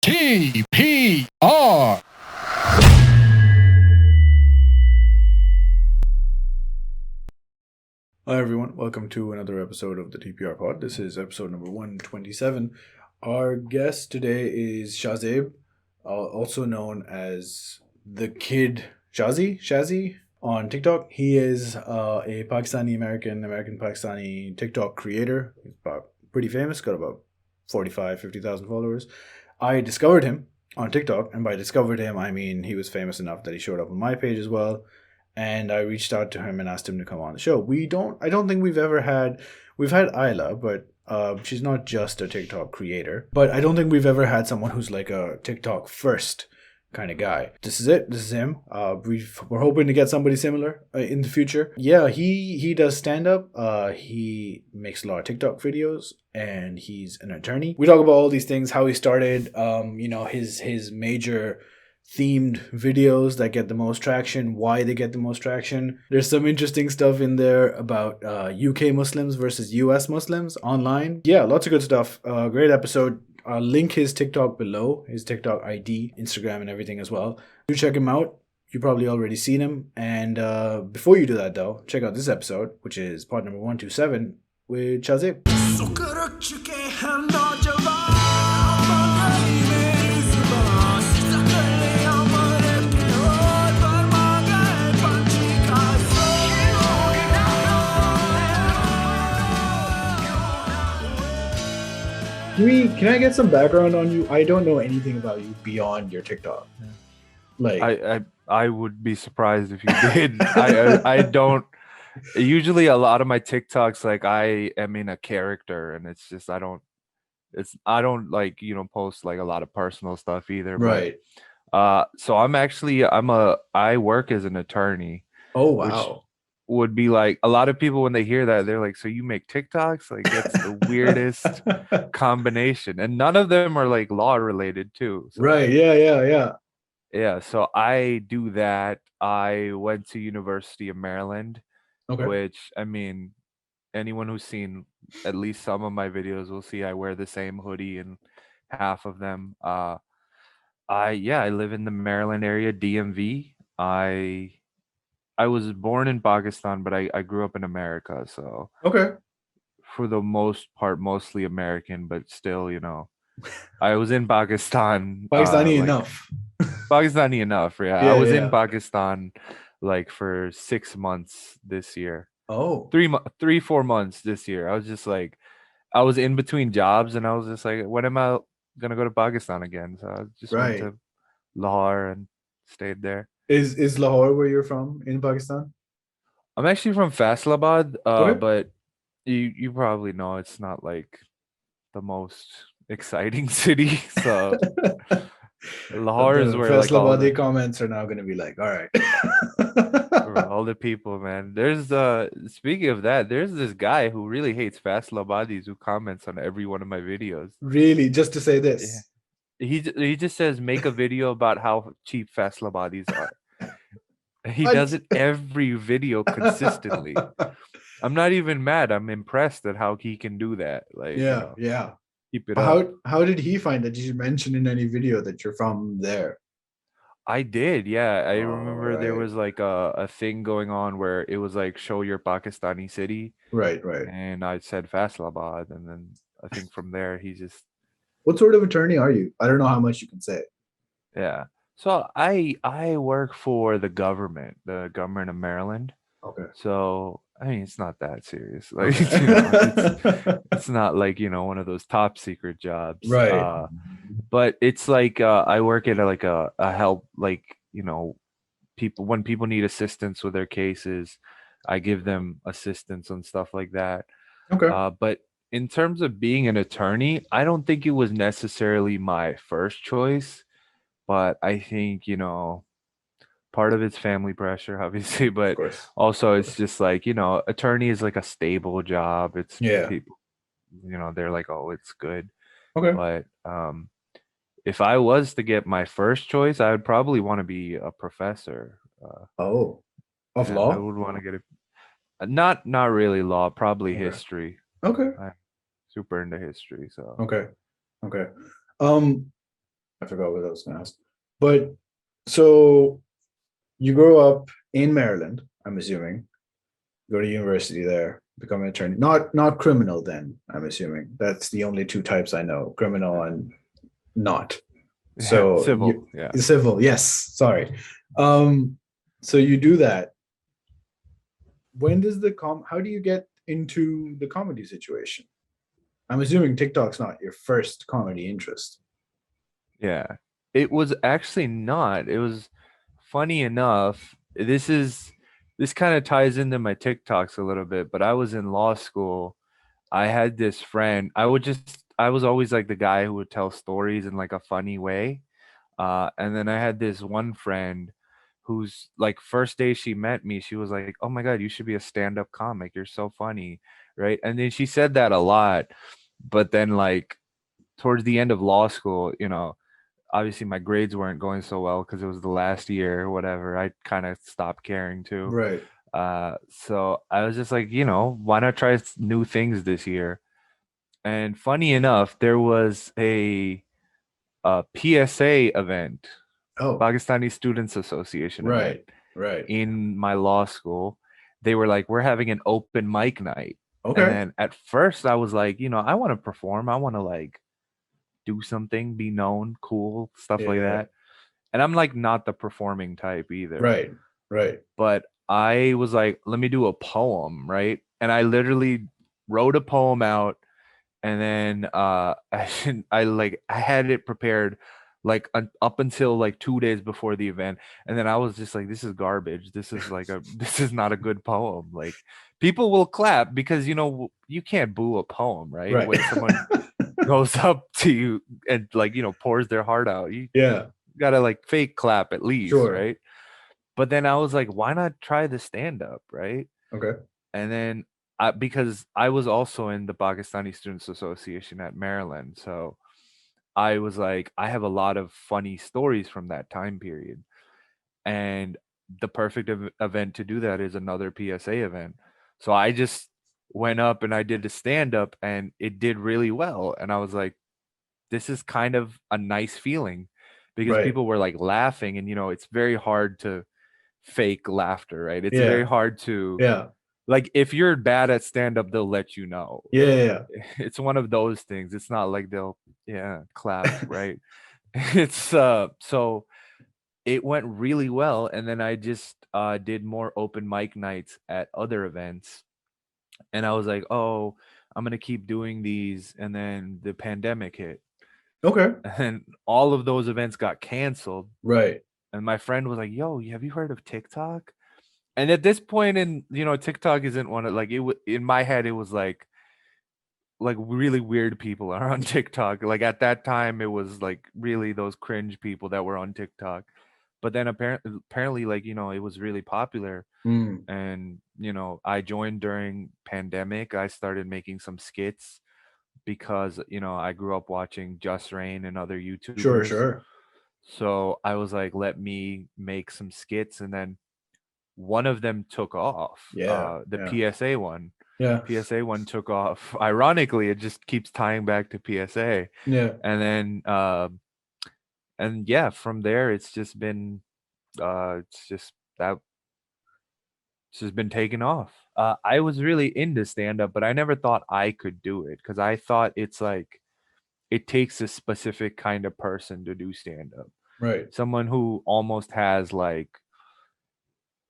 TPR. Hi everyone, welcome to another episode of the TPR Pod. This is episode number 127. Our guest today is Shazib, also known as the Kid Shazi on TikTok. He is a Pakistani American Pakistani TikTok creator. He's pretty famous, got about 50,000 followers. I discovered him on TikTok, and by discovered him, I mean he was famous enough that he showed up on my page as well, and I reached out to him and asked him to come on the show. I don't think we've had Isla, but she's not just a TikTok creator. But I don't think we've ever had someone who's like a TikTok first kind of guy. This is it. This is him. We're hoping to get somebody similar in the future. Yeah, he does stand up. He makes a lot of TikTok videos, and he's an attorney. We talk about all these things, how he started. His major themed videos that get the most traction, why they get the most traction. There's some interesting stuff in there about UK Muslims versus US Muslims online. Yeah, lots of good stuff. Great episode. I'll link his TikTok below, his TikTok ID, Instagram, and everything as well. Do check him out. You probably already seen him. And before you do that, though, check out this episode, which is part number 127 with Shazib. Can I get some background on you? I don't know anything about you beyond your TikTok. Like, I would be surprised if you did. I don't. Usually, a lot of my TikToks, like I am in a character, and it's just I don't like post like a lot of personal stuff either. right. So I work as an attorney, Oh, which wow. would be like a lot of people when they hear that they're like, so you make TikToks? Like that's the weirdest combination, and none of them are like law related too. So Right. Yeah. yeah, so I do that. I went to University of Maryland, Okay. which I mean, anyone who's seen at least some of my videos will see I wear the same hoodie in half of them. I live in the Maryland area, DMV. I was born in Pakistan, but I grew up in America, so Okay. for the most part, mostly American, but still, I was in Pakistan, Pakistani like enough. Pakistani enough, yeah. I Yeah, was in yeah. Pakistan like for 6 months this year. Oh, 4 months this year. I was just like, I was in between jobs, and I was just like, when am I gonna go to Pakistan again? So I just went right. to Lahore and stayed there. Is Lahore where you're from in Pakistan? I'm actually from Faisalabad, Okay. but you probably know it's not like the most exciting city. So Lahore is The where like Faisalabadi comments are now going to be like, all right. all the people, man. There's speaking of that, there's this guy who really hates Faisalabadis who comments on every one of my videos. Really, just to say Yeah. this. He just says make a video about how cheap Faisalabadis are. He does What? it every video consistently. I'm not even mad. I'm impressed at how he can do that. Like, Yeah. keep it up. How did he find that? Did you mention in any video that you're from there? I did, yeah. I All remember there right. was like a thing going on where it was like show your Pakistani city, Right. and I said Faisalabad, and then I think from there he just What sort of attorney are you? I don't know how much you can say. yeah. So I work for the government of Maryland. Okay. So I mean, it's not that serious. Like, Okay. it's not like, one of those top secret jobs. Right. But it's like I work at like a help, like, people when people need assistance with their cases, I give them assistance and stuff like that. Okay. But in terms of being an attorney, I don't think it was necessarily my first choice, but I think, part of it's family pressure, obviously, Of but course. also Of it's course. just like, attorney is like a stable job. It's Yeah. people, they're like, oh, it's good. Okay. But if I was to get my first choice, I would probably want to be a professor. Oh, of Yeah, I law? would want to get not really law, probably Okay. history. Okay. I'm super into history, so Okay. Okay. Um, I forgot what I was gonna ask. But so you grow up in Maryland, I'm assuming. Go to university there, become an attorney. Not criminal then, I'm assuming. That's the only two types I know, criminal and not. Yeah, So civil. you Yeah. civil, yes, sorry. Um, so you do that. When does the how do you get into the comedy situation? I'm assuming TikTok's not your first comedy interest. Yeah. It was actually not. It was funny enough. This kind of ties into my TikToks a little bit, but I was in law school. I had this friend. I was always like the guy who would tell stories in like a funny way. And then I had this one friend who's like first day she met me, she was like, "Oh my God, you should be a stand-up comic. You're so funny." Right. And then she said that a lot. But then like towards the end of law school, obviously my grades weren't going so well because it was the last year or whatever. I kind of stopped caring too. Right. So I was just like, why not try new things this year? And funny enough, there was a PSA event, Oh, Pakistani Students Association event right. Right. in my law school. They were like, we're having an open mic night. And Okay. then at first I was like, I want to perform. I want to like do something, be known, cool, stuff like Yeah. that. And I'm like not the performing type either. Right. Right. But I was like, let me do a poem, right? And I literally wrote a poem out, and then I had it prepared like up until like 2 days before the event, and then I was just like, this is garbage. This is like a this is not a good poem. Like people will clap because you can't boo a poem, right? Right. When someone goes up to you and like pours their heart out, you Yeah. gotta like fake clap at least, Sure. right? But then I was like, why not try the stand up, right? Okay. And then because I was also in the Pakistani Students Association at Maryland, so I was like, I have a lot of funny stories from that time period, and the perfect event to do that is another PSA event. So I just went up and I did a stand up, and it did really well, and I was like, this is kind of a nice feeling because Right. people were like laughing, and it's very hard to fake laughter, right? It's very Yeah. hard to, Yeah. like, if you're bad at stand up, they'll let you know. Yeah. Yeah. It's one of those things. It's not like they'll, yeah, clap, Yeah. right? It's so it went really well, and then I just did more open mic nights at other events, and I was like, "Oh, I'm going to keep doing these." And then the pandemic hit, Okay. and all of those events got canceled. Right. And my friend was like, "Yo, have you heard of TikTok?" And at this point in, TikTok isn't one of like in my head it was like really weird people are on TikTok. Like at that time it was like really those cringe people that were on TikTok. But then apparently like, it was really popular, Mm. and I joined during pandemic. I started making some skits because, I grew up watching Just Rain and other Sure. YouTubers. Sure. So I was like, let me make some skits, and then one of them took off. Yeah. The Yeah. PSA one. Yeah. PSA one took off. Ironically, it just keeps tying back to PSA. Yeah. And then and yeah, from there it's just been it's just that it's just been taken off. I was really into stand up, but I never thought I could do it because I thought it's like it takes a specific kind of person to do stand up. Right. Someone who almost has like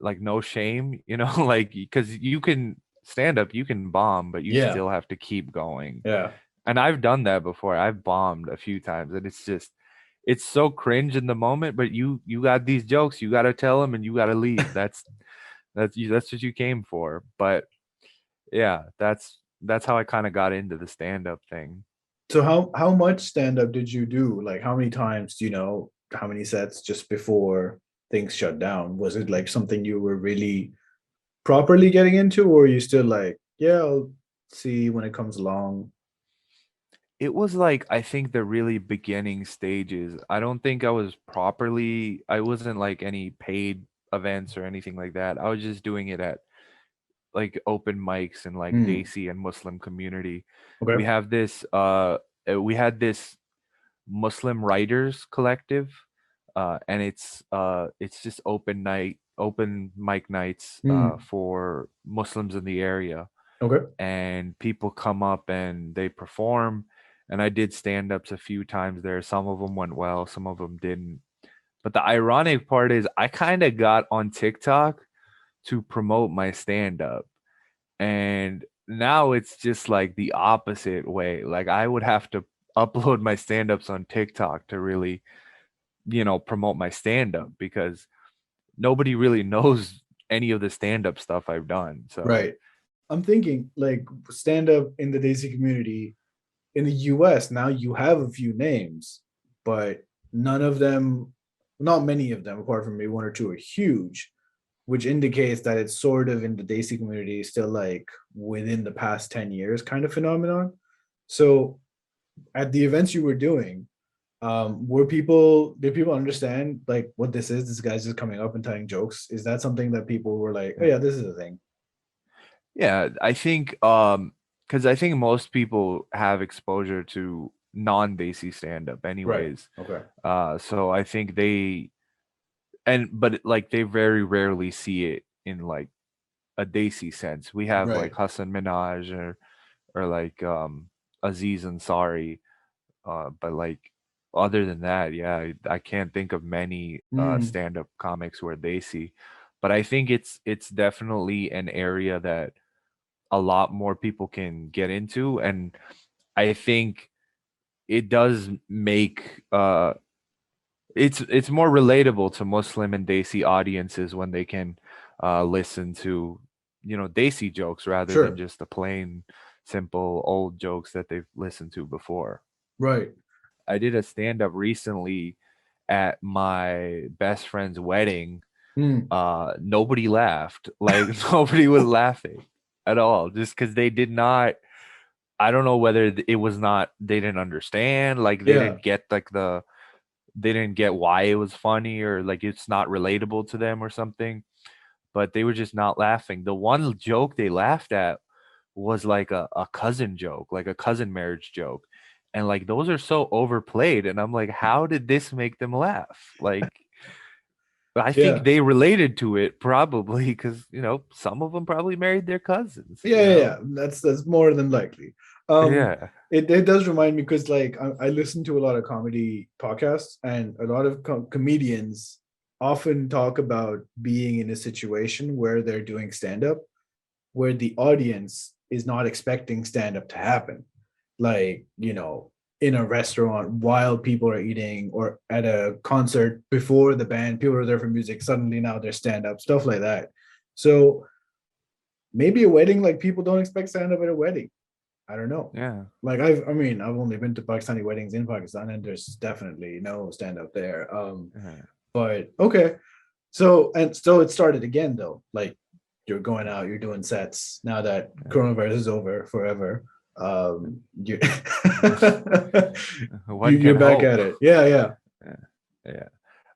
no shame, like because you can stand up, you can bomb, but you Yeah. still have to keep going. Yeah. And I've done that before. I've bombed a few times, and it's so cringe in the moment, but you got these jokes, you got to tell them, and you got to leave. That's what you came for. But yeah, that's how I kind of got into the stand up thing. So how much stand up did you do? Like how many times do you know how many sets just before things shut down? Was it like something you were really properly getting into, or are you still like, yeah, I'll see when it comes along? It was like I think the really beginning stages. I don't think I wasn't like any paid events or anything like that. I was just doing it at like open mics and like Hmm. desi and Muslim community. We Okay. have this we had this Muslim Writers Collective, and it's just open mic nights Mm. for Muslims in the area, Okay. and people come up and they perform. And I did stand-ups a few times there. Some of them went well, some of them didn't. But the ironic part is I kind of got on TikTok to promote my stand-up, and now it's just like the opposite way. Like I would have to upload my stand-ups on TikTok to really, promote my stand-up, because nobody really knows any of the stand-up stuff I've done. So Right. I'm thinking like stand up in the Desi community in the US. Now you have a few names, but none of them, not many of them, apart from maybe one or two, are huge, which indicates that it's sort of in the Desi community still like within the past 10 years kind of phenomenon. So at the events you were doing, did people understand like what this is? This guy's just coming up and telling jokes. Is that something that people were like, oh yeah. yeah, this is a thing? Yeah, I think because I think most people have exposure to non-Desi stand-up Right. anyways. Okay. So I think but like they very rarely see it in like a Desi sense. We have like Right. Hassan Minaj or like Aziz Ansari, but like other than that, yeah, I can't think of many Mm, stand-up comics who are Desi. But I think it's definitely an area that a lot more people can get into, and I think it does make it's more relatable to Muslim and Desi audiences when they can listen to Desi jokes rather than sure. just the plain simple old jokes that they've listened to before. Right. I did a stand up recently at my best friend's wedding. Mm, Nobody laughed. Like nobody was laughing at all, just because they did not. I don't know whether it was not they didn't understand, like yeah. they didn't get why it was funny, or like it's not relatable to them or something, but they were just not laughing. The one joke they laughed at was like a cousin joke, like a cousin marriage joke. And like those are so overplayed, and I'm like, how did this make them laugh? Like I think Yeah. they related to it probably because some of them probably married their cousins. Yeah. Yeah. Yeah. That's more than likely. Um, Yeah. it does remind me because like I listen to a lot of comedy podcasts, and a lot of comedians often talk about being in a situation where they're doing stand up where the audience is not expecting stand up to happen. Like, in a restaurant while people are eating, or at a concert before the band, people are there for music, suddenly now there's stand up, stuff like that. So maybe a wedding, like people don't expect stand up at a wedding. I don't know. Yeah. Like I've only been to Pakistani weddings in Pakistan, and there's definitely no stand up there. Yeah. But okay. So it started again though. Like you're going out, you're doing sets now that coronavirus is over forever. You One can you're back hope. at it. Yeah, yeah. Yeah.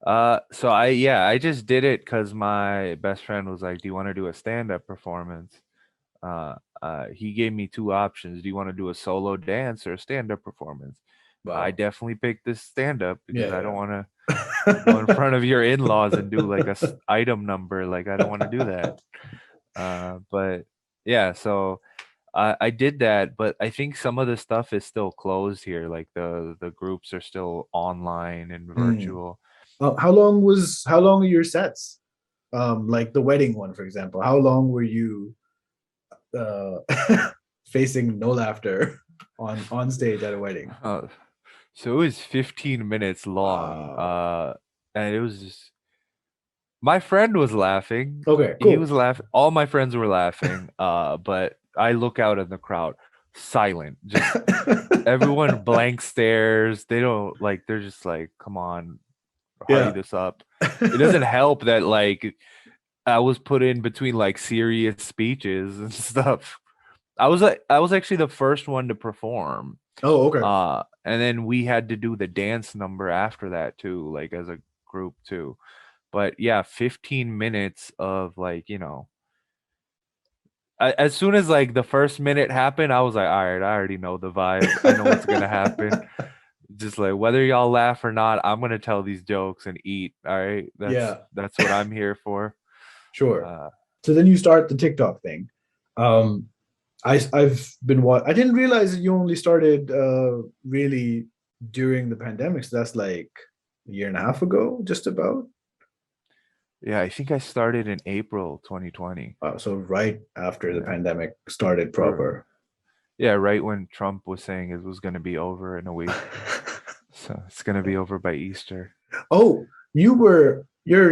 Yeah. So I just did it because my best friend was like, "Do you want to do a stand-up performance?" He gave me two options. Do you want to do a solo dance or a stand-up performance? I Wow. definitely picked this stand-up because I don't Yeah, want to go in yeah. front of your in-laws and do like a item number. Like I don't want to do that. But yeah, so I did that, but I think some of the stuff is still closed here. Like the groups are still online and Mm. virtual. How long are your sets? Like the wedding one, for example. How long were you uh facing no laughter on stage at a wedding? Uh, so it was 15 minutes long. Wow. And it was just my friend was laughing. Okay, He cool. was laughing. All my friends were laughing. But I look out in the crowd, silent. Just everyone blank stares. They don't like. They're just like, come on, hurry Yeah. this up. It doesn't help that like I was put in between like serious speeches and stuff. I was actually the first one to perform. Oh, okay. And then we had to do the dance number after that too, like as a group too. But yeah, 15 minutes of like, as soon as like the first minute happened, I was like, all right, I already know the vibe. I know what's gonna happen. Just like whether y'all laugh or not, I'm gonna tell these jokes and eat. All right, Yeah, that's what I'm here for. sure. Uh, So then you start the TikTok thing. Um, I've been I didn't realize that you only started really during the pandemic. So that's like a year and a half ago, just about. yeah, I think I started in April 2020. So right after the Yeah, pandemic started r- proper. yeah, right when Trump was saying it was gonna be over in a week. So it's gonna be over by Easter. Oh, you're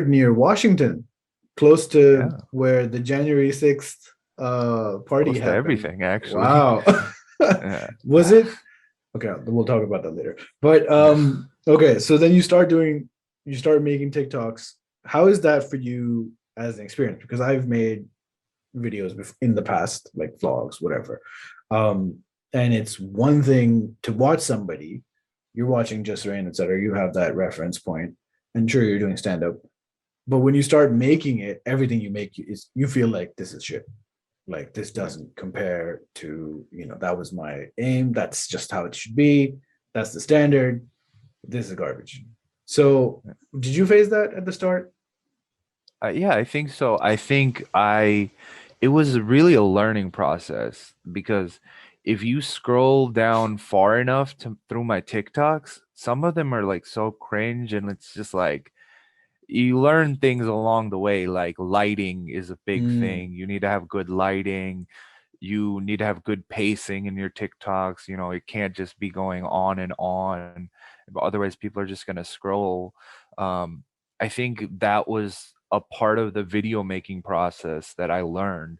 near Washington, close to Yeah, where the January 6th party close to happened. everything actually. Wow. Yeah. Was it? Okay, we'll talk about that later. But okay, so then you start making TikToks. How is that for you as an experience? Because I've made videos in the past, like vlogs, whatever. Um, and it's one thing to watch somebody, you're watching Just Rain, etc. You have that reference point, and sure, you're doing stand up. But when you start making it, everything you make is you feel like this is shit. Like this Yeah. doesn't compare to that was my aim. That's just how it should be. That's the standard. This is garbage. So did you face that at the start? Yeah, I think so. It was really a learning process because if you scroll down far enough through my TikToks, some of them are like so cringe and it's just like you learn things along the way. Like lighting is a big Mm, thing. You need to have good lighting. You need to have good pacing in your TikToks. It can't just be going on and on. Otherwise, people are just going to scroll. Um, I think that was a part of the video making process that I learned.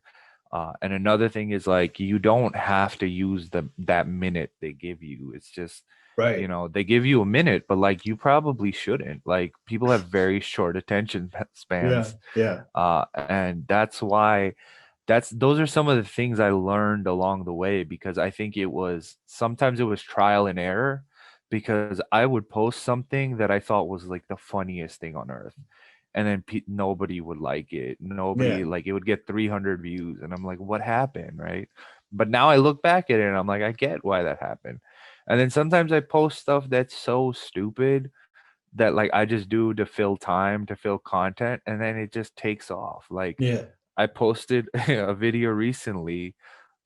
And another thing is like you don't have to use that minute they give you. It's just, right. they give you a minute, but like you probably shouldn't. Like people have very short attention Yeah. spans. Yeah. And that's why those are some of the things I learned along the way because I think sometimes it was trial and error because I would post something that I thought was like the funniest thing on earth and then nobody would like it. Nobody Yeah. like it would get 300 views and I'm like what happened, right? But now I look back at it and I'm like I get why that happened. And then sometimes I post stuff that's so stupid that like I just do to fill time, to fill content and then it just takes off. Like Yeah. I posted a video recently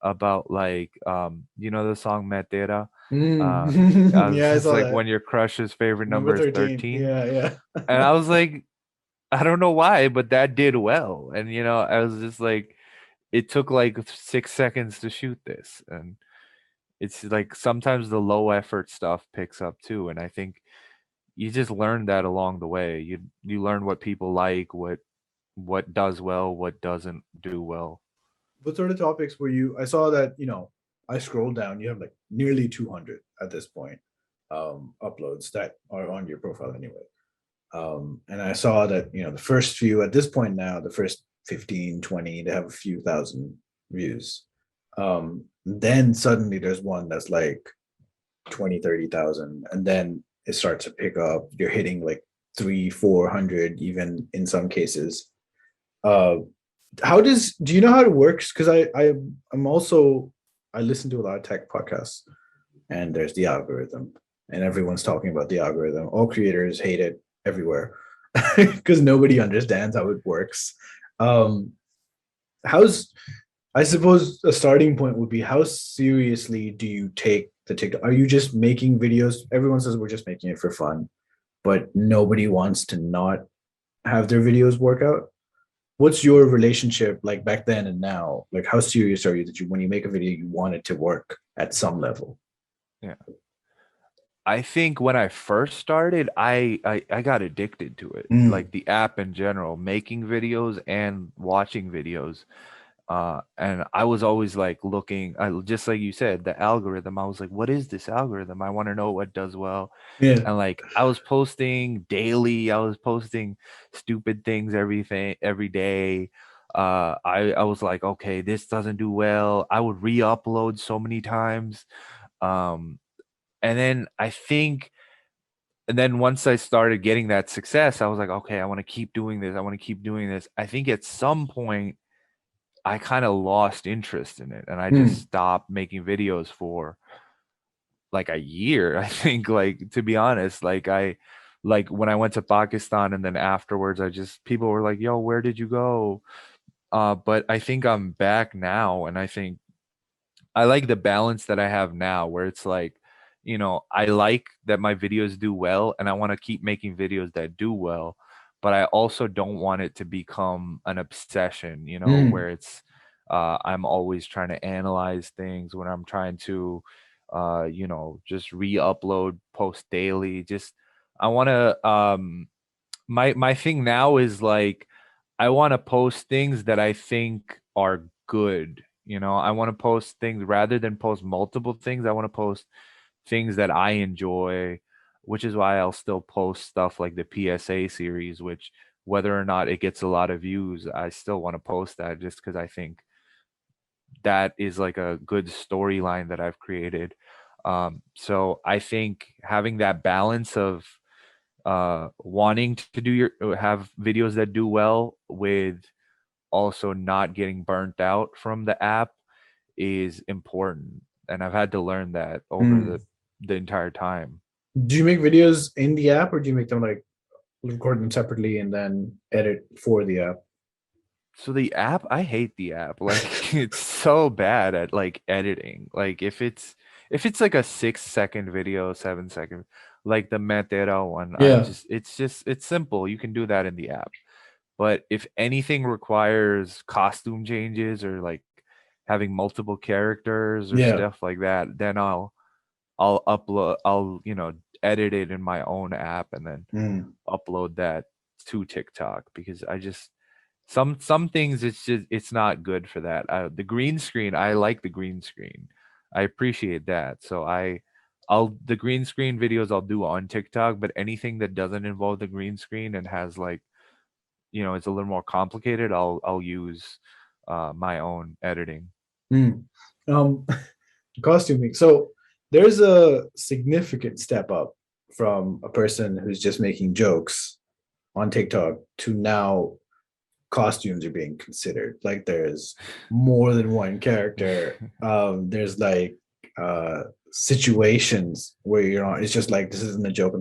about like the song Metera. I Mm. was Yeah, I just saw like that. when your crush's favorite Number number is 13. 13. Yeah, And yeah. I was like, I don't know why, but that did well. And I was just like, it took like 6 seconds to shoot this. And it's like sometimes the low effort stuff picks up too. And I think you just learn that along the way. You learn what people like, what does well, what doesn't do well. What sort of topics were you? I saw that, I scrolled down, you have like nearly 200 at this point uploads that are on your profile anyway. And I saw that, the first few at this point now, the first 15, 20, they have a few thousand views. Then suddenly there's one that's like 20, 30,000, and then it starts to pick up. You're hitting like three, 400, even in some cases. Uh, do you know how it works? Because I'm also, I listen to a lot of tech podcasts, and there's the algorithm, and everyone's talking about the algorithm. All creators hate it everywhere because nobody understands how it works. Um, how's I suppose a starting point would be, how seriously do you take the TikTok? Are you just making videos? Everyone says we're just making it for fun, but nobody wants to not have their videos work out. What's your relationship like back then and now? Like, how serious are you that when you make a video, you want it to work at some level? Yeah. I think when I first started, I got addicted to it. Mm, Like the app in general, making videos and watching videos. And I was always like looking, just like you said, the algorithm. I was like, what is this algorithm? I want to know what does well. yeah, And like I was posting daily, I was posting stupid things every day. I was like, okay, this doesn't do well. I would re-upload so many times. Um, and then I think and then once I started getting that success, I was like, okay, I want to keep doing this. I want to keep doing this. I think at some point I kind of lost interest in it and I just mm, stopped making videos for like a year, I think, like, to be honest. Like when I went to Pakistan, and then afterwards I just, people were like, yo, where did you go? But I think I'm back now, and I think I like the balance that I have now, where it's like, I like that my videos do well, and I want to keep making videos that do well, but I also don't want it to become an obsession, Mm, where it's, I'm always trying to analyze things, when I'm trying to, just re-upload, post daily. Just, I want to, my thing now is like, I want to post things that I think are good. I want to post things rather than post multiple things. I want to post things that I enjoy, which is why I'll still post stuff like the PSA series, which, whether or not it gets a lot of views, I still want to post that, just because I think that is like a good storyline that I've created. So I think having that balance of, wanting to do your have videos that do well, with also not getting burnt out from the app, is important, and I've had to learn that over mm. the entire time. Do you make videos in the app, or do you make them like record them separately and then edit for the app? So the app, I hate the app. Like, it's so bad at like editing. Like, if it's like a 6 second video, 7 second, like the Metera one, Yeah, it's simple. You can do that in the app. But if anything requires costume changes, or like having multiple characters or yeah. stuff like that, then I'll upload, I'll, edit it in my own app, and then Mm, upload that to TikTok, because I just, some things, it's not good for that. The green screen, I like the green screen. I appreciate that. So I'll the green screen videos I'll do on TikTok, but anything that doesn't involve the green screen and has like, it's a little more complicated, I'll use my own editing. mm. Um, costuming. So there's a significant step up from a person who's just making jokes on TikTok to now costumes are being considered. Like there's more than one character. There's like uh situations where you're on. It's just like this isn't a joke.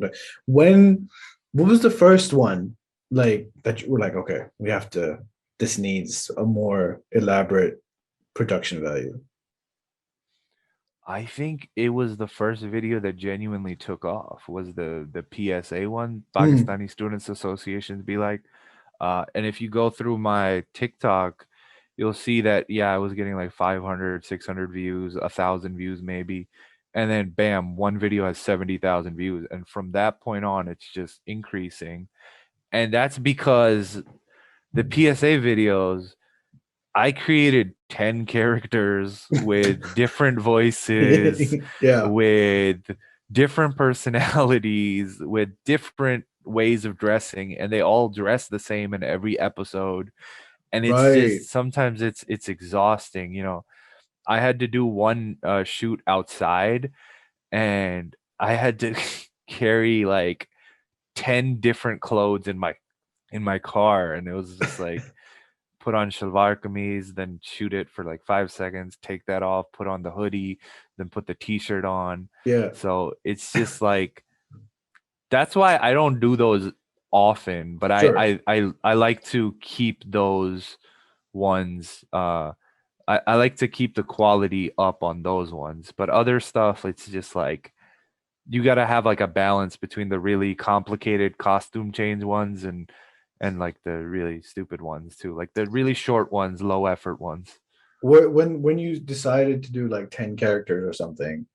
When what was the first one like that you were like, okay, we have to. This needs a more elaborate production value. I think it was the first video that genuinely took off, was the PSA one, Mm, Pakistani Students Associations be like. And if you go through my TikTok, you'll see that, yeah, I was getting like 500, 600 views, 1,000 views maybe. And then bam, one video has 70,000 views. And from that point on, it's just increasing. And that's because the PSA videos, I created 10 characters with different voices, yeah, with different personalities, with different ways of dressing, and they all dress the same in every episode. And it's right. just, sometimes it's exhausting. I had to do one shoot outside, and I had to carry like 10 different clothes in my car, and it was just like, put on shalwar kameez, then shoot it for like 5 seconds, take that off, put on the hoodie, then put the t-shirt on. Yeah, So it's just like, that's why I don't do those often, but I sure. I I, I like to keep those ones. I like to keep the quality up on those ones, but other stuff, it's just like, you got to have like a balance between the really complicated costume change ones, and like the really stupid ones too, like the really short ones, low effort ones. When you decided to do like 10 characters or something,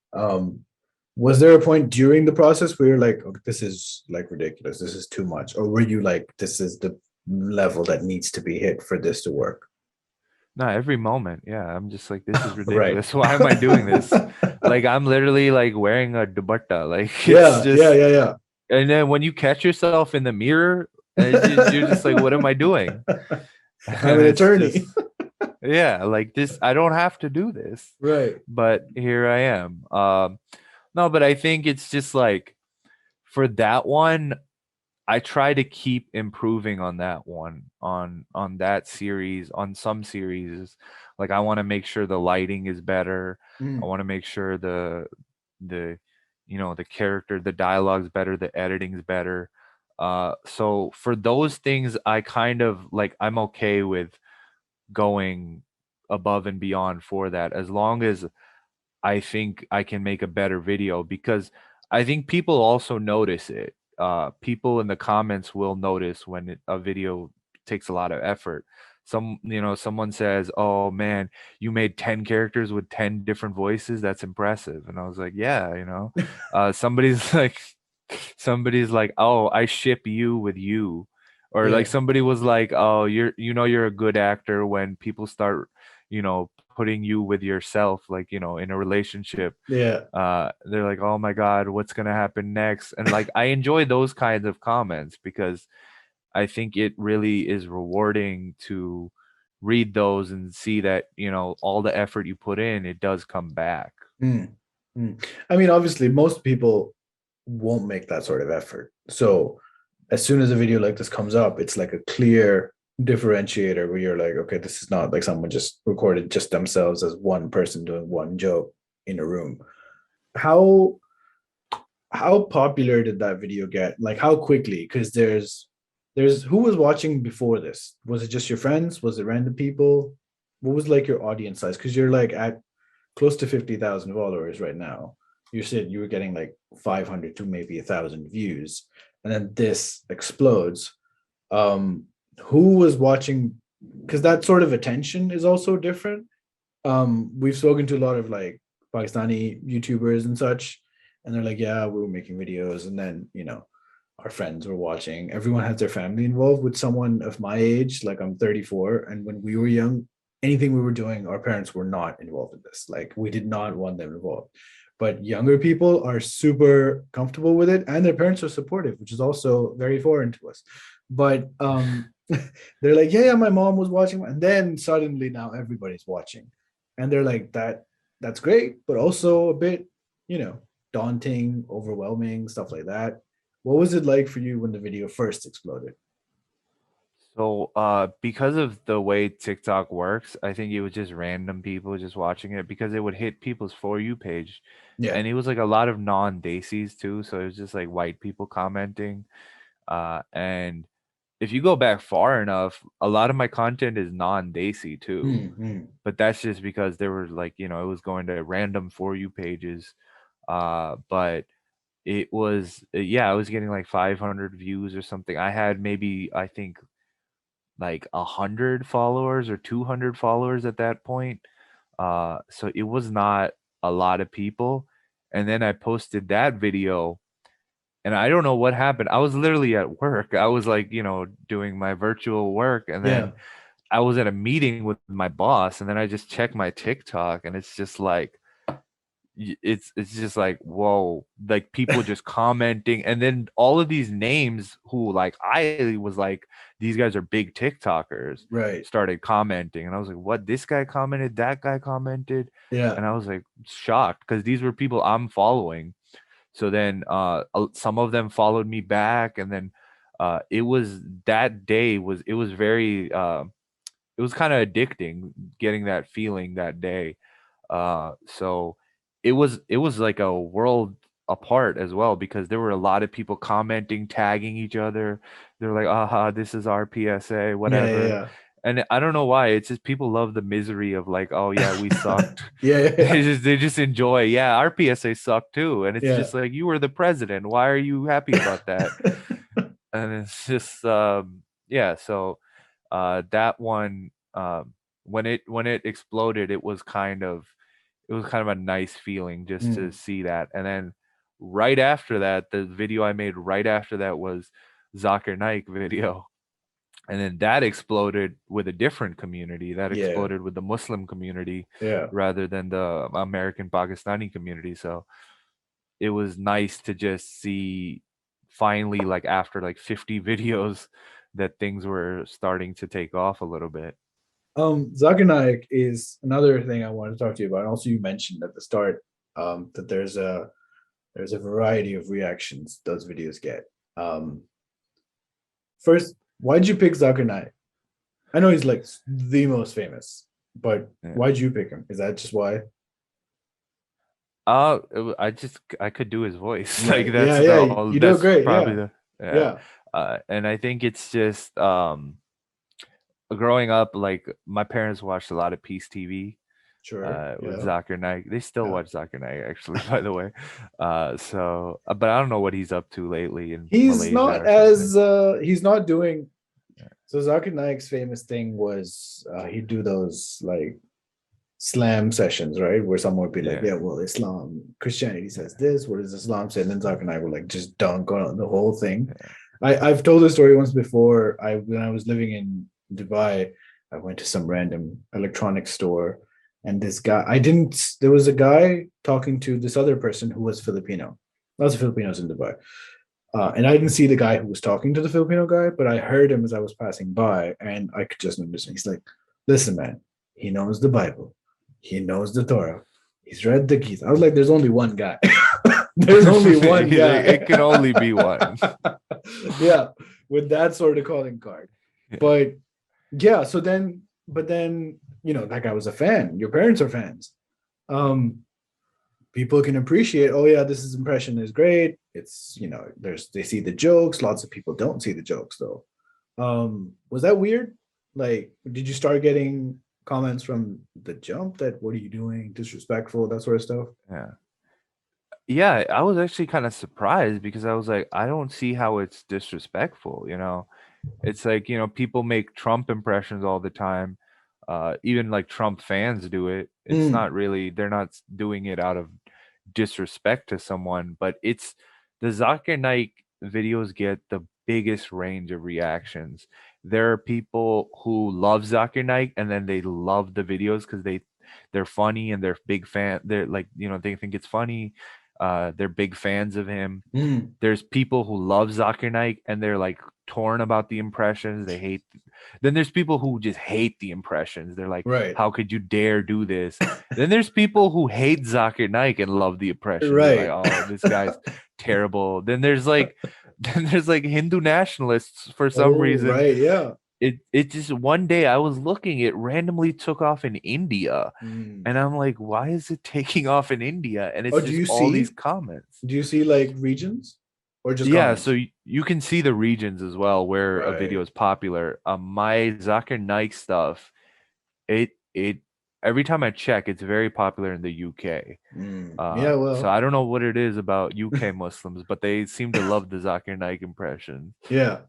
was there a point during the process where you're like, oh, this is like ridiculous, this is too much, or were you like, this is the level that needs to be hit for this to work? No, every moment, yeah, I'm just like, this is Right. ridiculous. Why am I doing this? Like, I'm literally like wearing a dupatta, like, it's Yeah, yeah, just. yeah, yeah. And then when you catch yourself in the mirror, you're just like, what am I doing? I'm And an it's attorney. just, yeah, like, this, I don't have to do this, Right. but here I am. No, but I think it's just like, for that one, I try to keep improving on that one, on that series, on some series. Like, I want to make sure the lighting is better. I Mm, want to make sure the the character, the dialogue's better, the editing's better. So for those things, I kind of like, I'm okay with going above and beyond for that, as long as I think I can make a better video, because I think people also notice it. People in the comments will notice when a video takes a lot of effort. Someone says, "Oh man, you made 10 characters with 10 different voices. That's impressive." And I was like, "Yeah, you know." Somebody's like, "Oh, I ship you with you." Or like Yeah. somebody was like, "Oh, you're a good actor when people start, putting you with yourself, like, in a relationship." Yeah. They're like, "Oh my God, what's gonna happen next?" And like, I enjoy those kinds of comments, because I think it really is rewarding to read those and see that, all the effort you put in, it does come back. Mm. Mm. I mean, obviously, most people won't make that sort of effort. So as soon as a video like this comes up, it's like a clear differentiator where you're like, okay, this is not like someone just recorded just themselves as one person doing one joke in a room. How how popular did that video get? Like how quickly? Because there's who was watching before this? Was it just your friends? Was it random people? What was like your audience size? Because you're like at close to 50,000 followers right now. You said you were getting like 500 to maybe 1,000 views, and then this explodes. Um, who was watching? Because that sort of attention is also different. We've spoken to a lot of like Pakistani YouTubers and such, and they're like, yeah, we were making videos, and then our friends were watching. Everyone has their family involved. With someone of my age, like I'm 34, and when we were young, anything we were doing, our parents were not involved in this. Like we did not want them involved. But younger people are super comfortable with it, and their parents are supportive, which is also very foreign to us. But they're like, yeah, my mom was watching, and then suddenly now everybody's watching, and they're like, that's great, but also a bit, you know, daunting, overwhelming, stuff like that. What was it like for you when the video first exploded? So, because of the way TikTok works, I think it was just random people just watching it, because it would hit people's For You page. Yeah. And it was like a lot of non-Desis too. So it was just like white people commenting. And if you go back far enough, a lot of my content is non-Desi too. Mm-hmm. But that's just because there was like, it was going to random For You pages. But it was, yeah, I was getting like 500 views or something. I had maybe, I think, like 100 followers or 200 followers at that point. So it was not a lot of people. And then I posted that video, and I don't know what happened. I was literally at work. I was like, doing my virtual work, and Yeah. then I was at a meeting with my boss, and then I just checked my TikTok, and it's just like, it's just like, whoa, like people just commenting, and then all of these names who, like, I was like, these guys are big TikTokers, Right. started commenting, and I was like, what, this guy commented, that guy commented, Yeah. and I was like shocked, because these were people I'm following. So then some of them followed me back, and then it was, that day was, it was very it was kind of addicting, getting that feeling that day. So it was like a world apart as well, because there were a lot of people commenting, tagging each other. They're like, "Aha, this is our PSA, Yeah. whatever." Yeah. And I don't know why. It's just people love the misery of like, "Oh yeah, we Yeah. sucked." Yeah. Yeah. They just enjoy. Yeah, our PSA sucked too, and it's Yeah. just like, you were the president. Why are you happy about that? And it's just yeah. So that one, when it exploded, it was kind of a nice feeling just to Mm. see that. And then right after that, the video I made right after that was Zakir Naik video. And then that exploded with a different community. That Yeah. exploded with the Muslim community Yeah. rather than the American Pakistani community. So it was nice to just see, finally, like after like 50 videos, that things were starting to take off a little bit. Zakir Naik is another thing I wanted to talk to you about. And also, you mentioned at the start that there's a variety of reactions those videos get. Um, First, why'd you pick Zakir Naik? I know he's like the most famous, but Yeah. why'd you pick him? Is that just why? I could do his voice. Like Right. Yeah, that's yeah. the all. You do it That's great. probably Yeah. the yeah. Yeah. And I think it's just growing up. Like my parents watched a lot of Peace TV Sure. with Yeah. Zakir Naik. They still Yeah. watch Zakir Naik actually, by the way. But I don't know what he's up to lately in He's Malaysia not or something. as he's not doing so Zakir Naik's famous thing was he'd do those like slam sessions, right? Where someone would be like, Yeah, yeah, well, Islam, Christianity says yeah, this, what does Islam say? And then Zakir Naik would like just dunk on the whole thing. yeah. I've told this story once before. When I was living in Dubai, I went to some random electronics store, and this guy, I didn't. There was a guy talking to this other person who was Filipino. Lots of Filipinos in Dubai, and I didn't see the guy who was talking to the Filipino guy, but I heard him as I was passing by, and I could just understand. He's like, "Listen, man, he knows the Bible, he knows the Torah, he's read the Gita." I was like, "There's only one guy. There's only one guy." It can only be one. Yeah, with that sort of calling card. Yeah, But yeah, but then that guy was a fan. Your parents are fans. Um, People can appreciate, oh yeah, this is impression is great. It's there's they see the jokes. Lots of people don't see the jokes though. Was that weird? Like, did you start getting comments from the jump that what are you doing? Disrespectful, that sort of stuff? yeah. Yeah, I was actually kind of surprised because I was like, I don't see how it's disrespectful, you know. It's like, people make Trump impressions all the time. Even like Trump fans do it. It's Mm, not really, they're not doing it out of disrespect to someone, but it's the Zakir Naik videos get the biggest range of reactions. There are people who love Zakir Naik and then they love the videos because they're funny and they're big fan. They're like, they think it's funny. They're big fans of him. mm, There's people who love Zakir Naik and they're like torn about the impressions. They hate. Then there's people who just hate the impressions. They're like, right, how could you dare do this? Then there's people who hate Zakir Naik and love the impressions. They're like, right. oh, this guy's terrible. Then there's like then there's like Hindu nationalists for some Oh, reason. right, yeah. It just one day I was looking, it randomly took off in India. Mm. And I'm like, why is it taking off in India? And Oh, it's just all these comments. do you see like regions or just Yeah, so comments? you can see the regions as well where a video Right. is popular. My Zakir Naik stuff, it every time I check, it's very popular in the UK. Yeah, So well, I don't know what it is about UK Muslims, but they seem to love the Zakir Naik impression. yeah.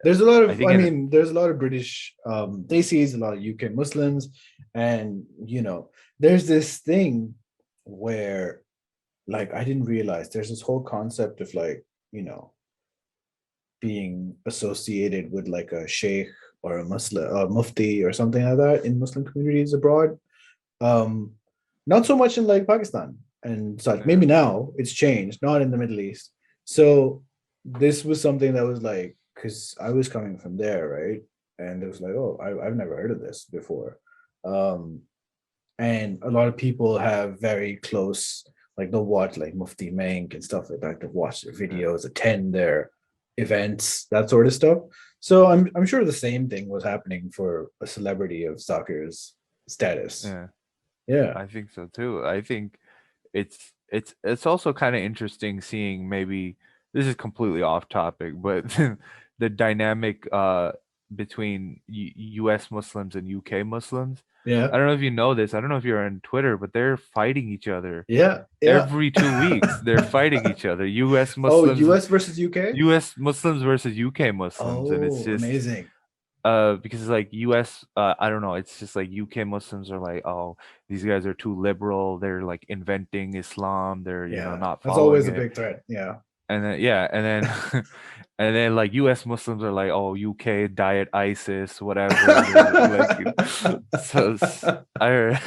There's a lot I of, think I it, mean, there's a lot of British Desis, a lot of UK Muslims, and there's this thing where, like, I didn't realize there's this whole concept of like, being associated with like a sheikh or a Muslim, mufti or something like that in Muslim communities abroad. Um, Not so much in like Pakistan and such. yeah, Maybe now it's changed, not in the Middle East. So this was something that was like, because I was coming from there, right? And it was like, oh, I've never heard of this before. Um, and a lot of people have very close, like they'll watch like Mufti Menk and stuff like that. They'll watch their yeah, videos, attend their events, that sort of stuff. So I'm sure the same thing was happening for a celebrity of Zakir's status. yeah. Yeah. I think so too. I think it's also kind of interesting seeing, maybe this is completely off topic, but the dynamic between US Muslims and UK Muslims. Yeah. I don't know if you know this. I don't know if you're on Twitter, but they're fighting each other Yeah. Yeah. every 2 weeks. They're fighting each other. Oh, US versus UK? US Muslims versus UK Muslims, and it's Oh, just amazing. because like US, I don't know, it's just like UK Muslims are like, oh, these guys are too liberal, they're like inventing Islam, they're Yeah. not That's following always a it. big threat. Yeah. And then yeah, and then and then like US Muslims are like, oh, UK diet ISIS, whatever, they're like so I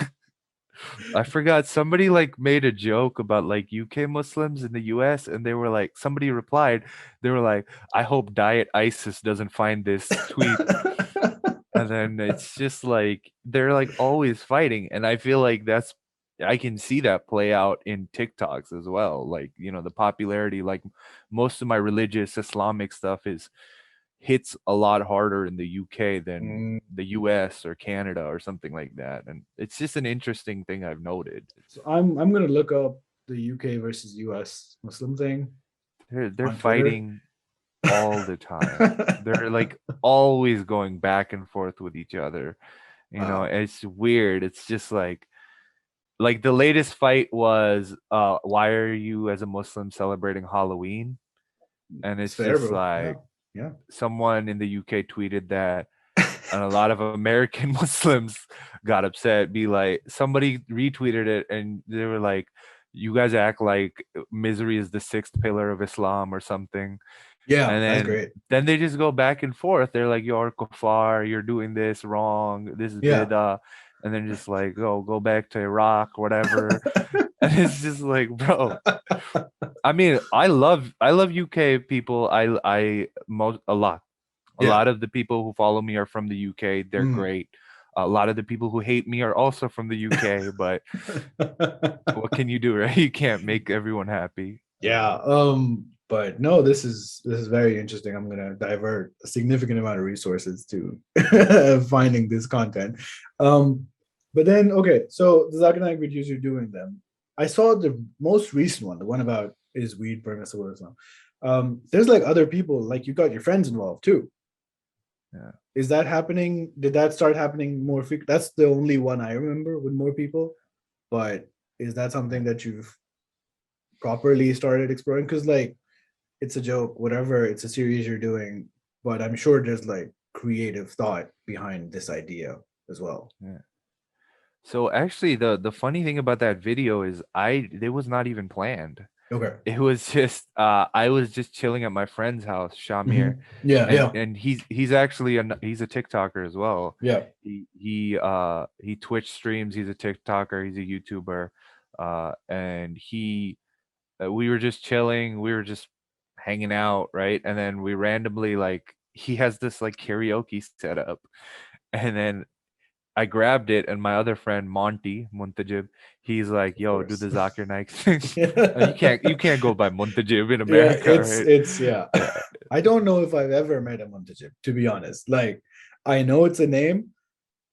I forgot, somebody like made a joke about like UK Muslims in the US, and they were like, somebody replied, they were like, I hope diet ISIS doesn't find this tweet. And then it's just like they're like always fighting. And I feel like I can see that play out in TikToks as well. Like, the popularity, like most of my religious Islamic stuff is, hits a lot harder in the UK than Mm. the US or Canada or something like that. And it's just an interesting thing I've noted. So I'm gonna look up the UK versus US Muslim thing They're on Twitter. fighting all the time. They're like always going back and forth with each other. You know, Wow, it's weird. It's just like the latest fight was why are you as a Muslim celebrating Halloween? And it's it's fair, just bro. Yeah, like yeah, someone in the UK tweeted that, and a lot of American Muslims got upset. Be like, somebody retweeted it, and they were like, "You guys act like misery is the sixth pillar of Islam or something." yeah. And That's then great. they just go back and forth. They're like, "You're kuffar. You're doing this wrong. This is Yeah, bidah." And then just like, "Oh, go back to Iraq, whatever." And it's just like, bro. I mean, I love UK people. I most a yeah. lot of the people who follow me are from the UK. They're Mm. great. A lot of the people who hate me are also from the UK, but what can you do, right? You can't make everyone happy. Yeah. But no, this is very interesting. I'm gonna divert a significant amount of resources to finding this content. Um, but then okay, so the Zakir Naik videos you're doing them. I saw the most recent one, the one about is weed permissible or Islam. There's like other people, like you got your friends involved too. Yeah. Is that happening? Did that start happening more frequent? That's the only one I remember with more people. But is that something Yeah. that you've properly started exploring? Because like it's a joke, whatever, it's a series you're doing, but I'm sure there's like creative thought behind this idea as well. Yeah. So actually the funny thing about that video is I it was not even planned. Okay. It was just I was just chilling at my friend's house, Shamir, Yeah, and yeah, he's actually he's a TikToker as well. yeah. He Twitch streams, he's a TikToker, he's a YouTuber. And he we were just chilling, we were just hanging out, right? And then we randomly like he has this like karaoke set up. And then I grabbed it, and my other friend Monty Muntajib, he's like, Of "Yo, do course. the Zakir Naik thing." You Yeah, can't go by Muntajib in yeah, America, right? it's yeah. Yeah, I don't know if I've ever met a Muntajib, to be honest. Like I know it's a name,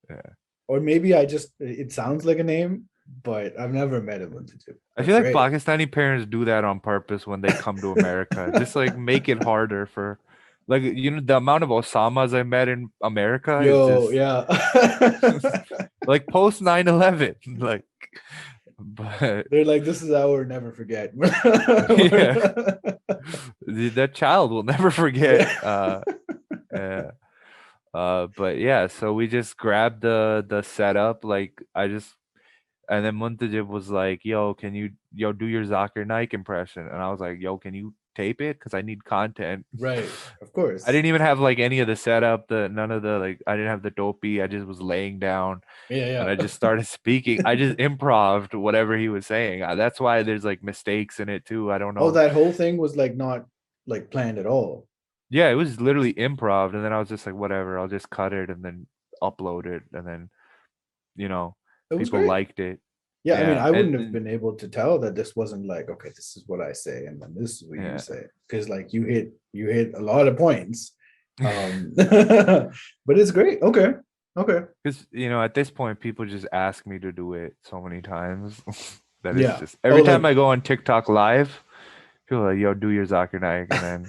yeah. or maybe I just it sounds like a name, but I've never met a Muntajib. I That's feel like great. Pakistani parents do that on purpose when they come to America. Just like make it harder for, like, the amount of Osamas I met in America is Yo, just yeah. like post 9/11, like, but They're like, this is our never forget. yeah, that child will never forget. Yeah. Yeah. But yeah, so we just grabbed the setup. Like I just and then Muntajib was like, "Yo, can you do your Zakir Naik impression?" And I was like, "Yo, can you tape it? Because I need content." Right. Of I course. didn't even have like any of the setup, none of the like. I didn't have the dopey. I just was laying down and Yeah, I just yeah. started speaking. I just improved whatever he was saying. That's why there's like mistakes in it too. I don't Oh, know. that whole thing was like not like planned at all. Yeah, it was literally improv, and then I was just like, whatever. I'll just cut it and then upload it, and then you know, It was people great. liked it. Yeah, I mean, Yeah, I wouldn't have and been able to tell that this wasn't like, okay, this is what I say, and then this is what you yeah. say. Because like you hit a lot of points. But it's great. Okay. Okay. Because at this point, people just ask me to do it so many times that it's Yeah. just Oh, every time like I go on TikTok live, people are like, "Yo, do your Zakir Naik," and then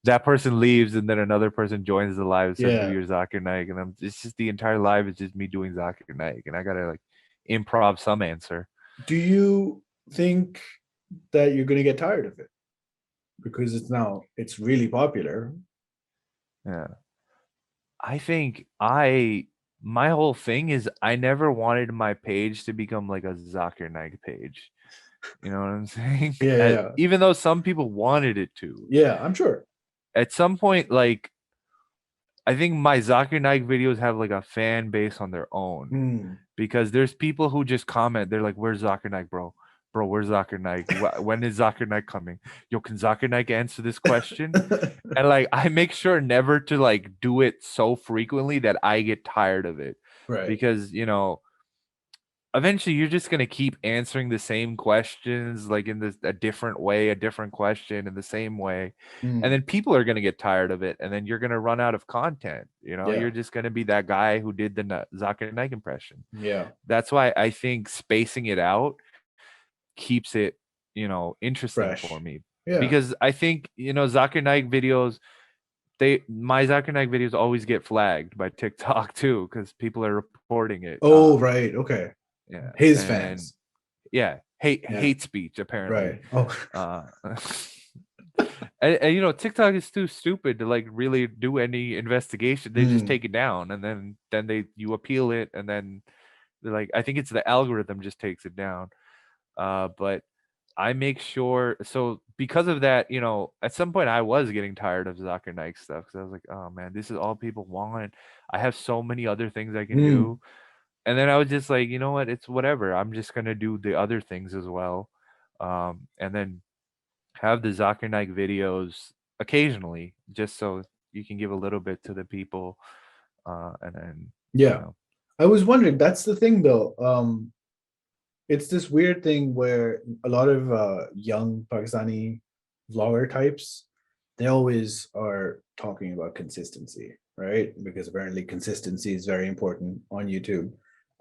that person leaves, and then another person joins the live and says, "Do yeah. your Zakir Naik," and it's just the entire live is just me doing Zakir Naik, and I gotta like improv some answer. Do you think that you're gonna get tired of it? Because it's really popular. Yeah, I think my whole thing is I never wanted my page to become like a Zakir Naik page. You know what I'm saying? Yeah, yeah. Even though some people wanted it to. Yeah, I'm sure. At some point, like I think my Zakir Naik videos have like a fan base on their own Hmm. because there's people who just comment. They're like, "Where's Zakir Naik, bro? Bro, where's Zakir Naik? When is Zakir Naik coming? Yo, can Zakir Naik answer this question?" And like, I make sure never to like do it so frequently that I get tired of it Right. because eventually you're just gonna keep answering the same questions, like in a different way, a different question in the same way, and Mm, then people are gonna get tired of it, and then you're gonna run out of content. yeah, You're just gonna be that guy who did the Zakir Naik impression. yeah, That's why I think spacing it out keeps it, interesting for fresh. me. Yeah. Because I think, Zakir Naik videos, my Zakir Naik videos always get flagged by TikTok too, because people are reporting it. Oh, right. Okay. Yeah. His And fans. yeah, hate Yeah. hate speech apparently. Right. Oh. Uh and TikTok is too stupid to like really do any investigation. They just Mm, take it down, and then you appeal it, and then they're like, I think it's the algorithm just takes it down. But I make sure, so because of that, at some point I was getting tired of Zakir Naik stuff, because I was like, oh man, this is all people want. I have so many other things I can mm, do. And then I was just like, you know what, it's whatever. I'm just gonna do the other things as well. And then have the Zakir Naik videos occasionally, just so you can give a little bit to the people. And then, you yeah. know, I was wondering, that's the thing though. It's this weird thing where a lot of young Pakistani vlogger types, they always are talking about consistency, right? Because apparently consistency is very important on YouTube,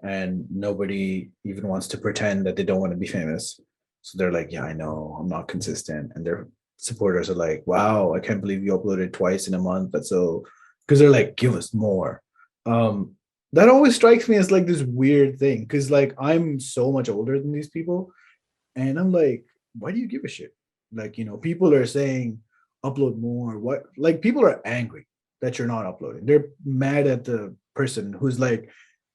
and nobody even wants to pretend that they don't want to be famous. So they're like, "Yeah, I know, I'm not consistent," and their supporters are like, "Wow, I can't believe you uploaded twice in a month." That's so, because they're like, "Give us more." Um, that always strikes me as like this weird thing because like I'm so much older than these people, and I'm like, why do you give a shit? Like, people are saying upload more. What, like, people are angry that you're not uploading. They're mad at the person who's like,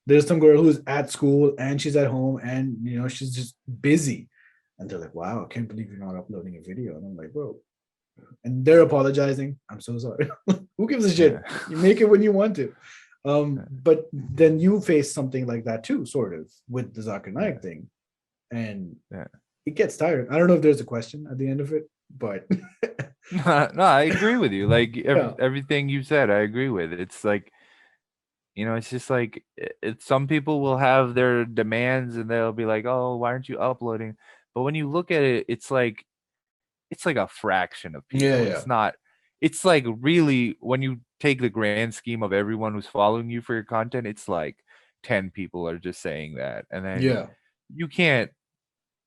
there's some girl who's at school and she's at home and she's just busy, and they're like, wow, I can't believe you're not uploading a video. And I'm like, bro, and they're apologizing. I'm so sorry. Who gives a yeah. shit? You make it when you want to. Yeah. But then you face something like that too, sort of, with the Zakir Yeah. Naik thing, and Yeah. it gets tired. I don't know if there's a question at the end of it, but No, I agree with you. Like yeah, everything you said, I agree with. It's like, it's just like some people will have their demands, and they'll be like, "Oh, why aren't you uploading?" But when you look at it, it's like a fraction of yeah, people. yeah, It's like really, when you take the grand scheme of everyone who's following you for your content, it's like 10 people are just saying that. And then yeah, you can't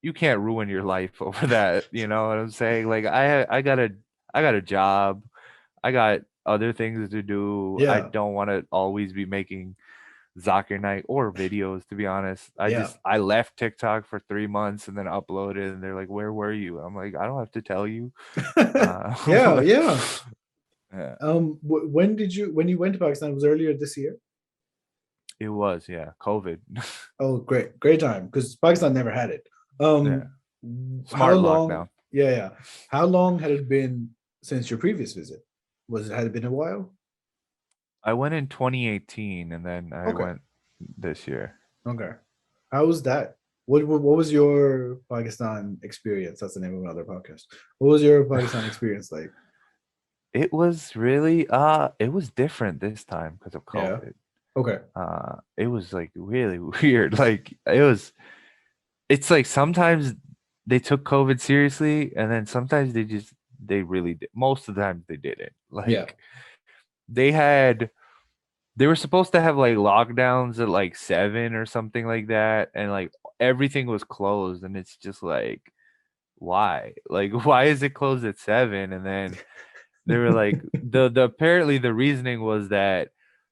you can't ruin your life over that, you know what I'm saying? Like I got a job. I got other things to do. I yeah, don't want to always be making Zakir Night or videos, to be honest. I yeah, just I left TikTok for 3 months and then uploaded, and they're like, "Where were you?" I'm like, "I don't have to tell you." yeah, Like, yeah. yeah, When you went to Pakistan? It was earlier this year. it was, yeah, COVID. Oh, great, great time because Pakistan never had it. Yeah, How smart long? lockdown. Yeah, yeah. How long had it been since your previous visit? Had it been a while? I went in 2018, and then I Okay, went this year. okay. How was that? What was your Pakistan experience? That's the name of another podcast. What was your Pakistan experience like? It was really it was different this time because of Yeah. COVID. Okay. It was like really weird. Like it's like sometimes they took COVID seriously, and then sometimes they really did. Most of the time they didn't. Yeah. Like they had they were supposed to have like lockdowns at like 7 or something like that, and like everything was closed, and it's just like, why? Like why is it closed at 7? And then they were like, the apparently the reasoning was that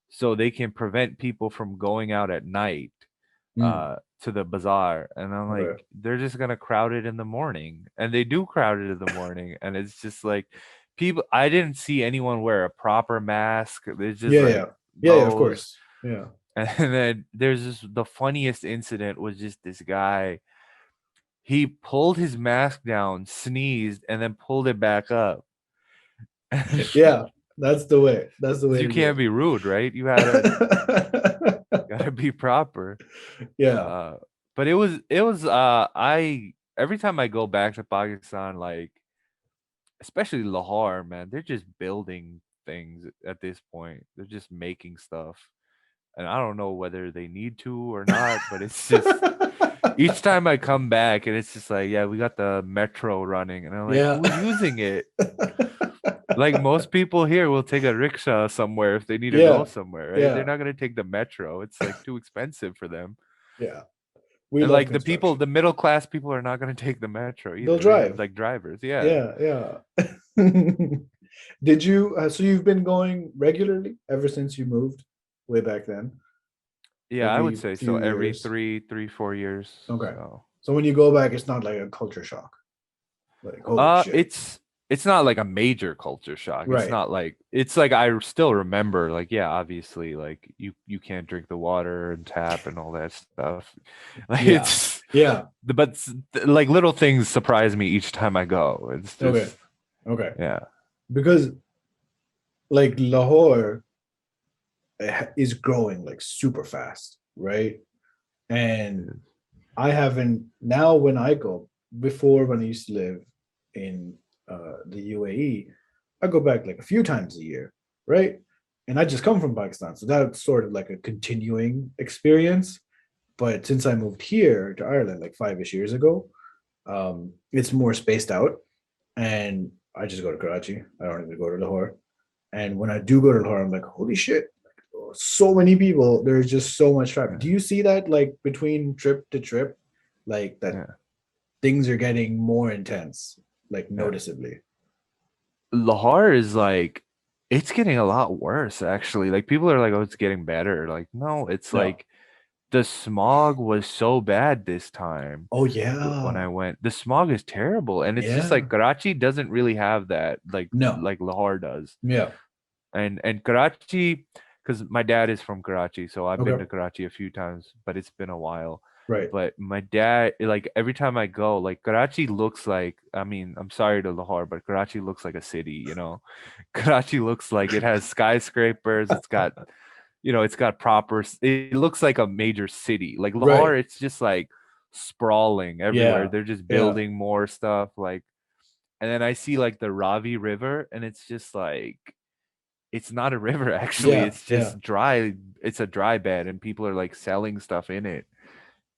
so they can prevent people from going out at night Mm, to the bazaar. And I'm like, okay. they're just gonna crowd it in the morning. And they do crowd it in the morning. And it's just like people, I didn't see anyone wear a proper mask. It's just Yeah, like yeah. Yeah, yeah, of those. course. Yeah. And then there's just the funniest incident was just this guy. He pulled his mask down, sneezed, and then pulled it back up. Yeah. That's the way. That's the 'Cause way you to do can't be rude, right? You gotta it. gotta be proper. Yeah. Uh, but it was I every time I go back to Pakistan, like especially Lahore, man, they're just building things at this point. They're just making stuff. and I don't know whether they need to or not, but it's just each time I come back and it's just like, yeah, we got the metro running, and I'm like, Yeah. who's using it? Like most people here will take a rickshaw somewhere if they need to go Yeah. somewhere, right? They're Yeah. not gonna take the metro. It's like too expensive for them. Yeah. We And love like the people, construction. the middle class people are not gonna take the metro They'll either, right? drive. Like drivers, yeah. Yeah. Yeah. Did you, so you've been going regularly ever since you moved way back then? Yeah, I would Every say so. few Every years? three, 4 years. Okay. So So when you go back, it's not like a culture shock. Like, holy shit. it's not like a major culture shock. It's Right. not like it's like I still remember like yeah, obviously like you can't drink the water and tap and all that stuff. Like Yeah. it's Yeah. like little things surprise me each time I go. It's Okay. just Okay. yeah. Because like Lahore is growing like super fast, right? And I haven't now when I go before when I used to live in the UAE, I go back like a few times a year, right? And I just come from Pakistan, so that's sort of like a continuing experience. But since I moved here to Ireland like 5-ish years ago, it's more spaced out, and I just go to Karachi. I don't even go to Lahore. And when I do go to Lahore, I'm like, holy shit, so many people. There's just so much traffic. Yeah. Do you see that like between trip to trip, like that Yeah. things are getting more intense, like Yeah. noticeably? Lahore is like it's getting a lot worse actually. Like people are like, oh, it's getting better. Like, no, it's No. like the smog was so bad this time Oh when yeah. I went. The smog is terrible. And it's just Yeah. like Karachi doesn't really have that No. like Lahore does. Yeah. And Karachi, because my dad is from Karachi, so I've been Okay. to Karachi a few times, but it's been a while. Right. But my dad, like every time I go, like Karachi looks like, I mean, I'm sorry to Lahore, but Karachi looks like a city, you know. Karachi looks like it has skyscrapers, it's got, it's got it looks like a major city. Like Lahore, Right. it's just like sprawling everywhere. Yeah. They're just Yeah. building more stuff, like, and then I see like the Ravi River, and it's just like it's not a river actually. Yeah. It's Yeah. just dry. It's a dry bed and people are like selling stuff in it.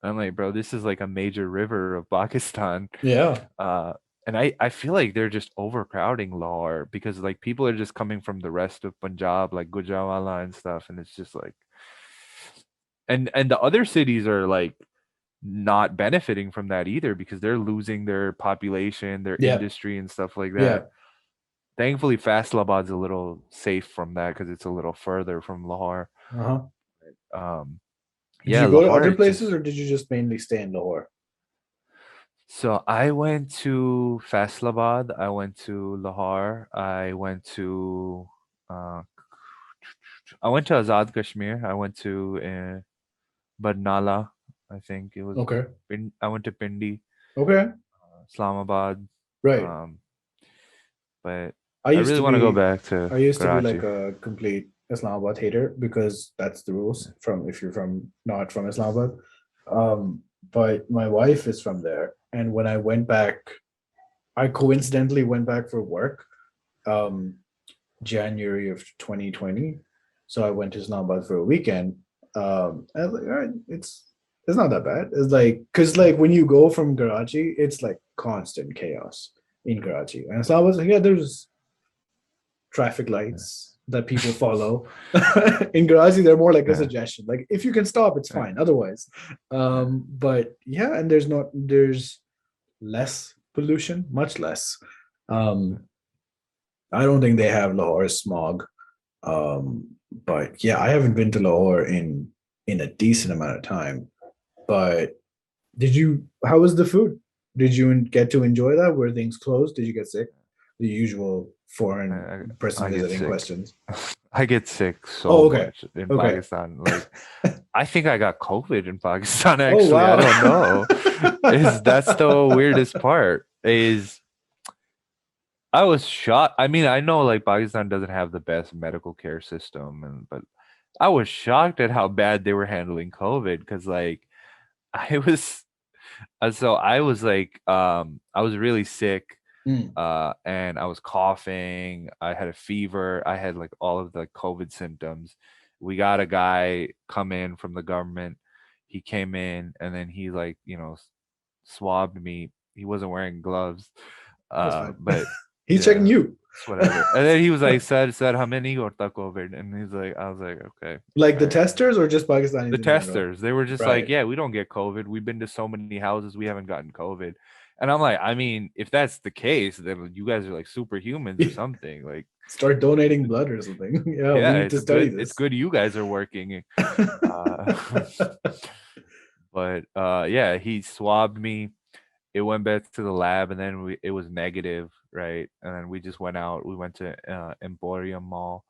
I'm like, bro, this is like a major river of Pakistan. Yeah. Uh and I feel like they're just overcrowding Lahore because like people are just coming from the rest of Punjab, like Gujranwala and stuff, and it's just like and the other cities are like not benefiting from that either because they're losing their population, their Yeah. industry and stuff like Yeah. that. Thankfully, Faisalabad's a little safe from that because it's a little further from Lahore. Uh-huh. Um, Did yeah, you go to Lahore other is places just or did you just mainly stay in Lahore? so I went to Faisalabad, I went to Lahore, uh, I went to Azad Kashmir, I went to Barnala, I think it was. Okay. I went to Pindi, Okay. Islamabad, Right. um, but I I used really to want to go be back to I used to be like Karachi. a complete Islamabad hater because that's the rules from if you're from not from Islamabad. But my wife is from there, and when I went back, I coincidentally went back for work, um, January of 2020. So I went to Islamabad for a weekend. And I was like, all right, it's not that bad. It's like because like when you go from Karachi, it's like constant chaos in Karachi, and so I was like, yeah, there's traffic lights that people follow. In Karachi, they're more like a Yeah, suggestion. Like if you can stop, it's yeah, fine. Otherwise, yeah. but yeah, and there's less pollution, much less. Um, I don't think they have Lahore smog. But yeah, I haven't been to Lahore in a decent amount of time. But did you? How was the food? Did you get to enjoy that? Were things closed? Did you get sick? The usual I, foreign I person I get visiting sick. questions. I get sick so Oh, okay. much in Okay. Pakistan. Like, I think I got COVID in Pakistan. Oh, Actually, I wow. don't know. Is that's the weirdest part? Is I was shocked. I mean, I know like Pakistan doesn't have the best medical care system, and but I was shocked at how bad they were handling COVID because like I was so I was like I was really sick Mm, and I was coughing, I had a fever, I had like all of the COVID symptoms, we got a guy come in from the government. He came in and then he like, swabbed me. He wasn't wearing gloves. That's fine. But He's checking yeah, you. it's whatever. And then he was like, said, how many got COVID? And he's like, I was like, okay. Like the All right. testers or just The Pakistanis in general? testers, they were just like, Right. yeah, we don't get COVID. We've been to so many houses, we haven't gotten COVID. And I'm like, I mean, if that's the case, then you guys are like superhumans or something. Like, Start donating blood or something. Yeah, we yeah, need to study it's this. good you guys are working. Uh, but yeah, he swabbed me. It went back to the lab, and then it was negative, right? And then we just went out. We went to Emporium Mall,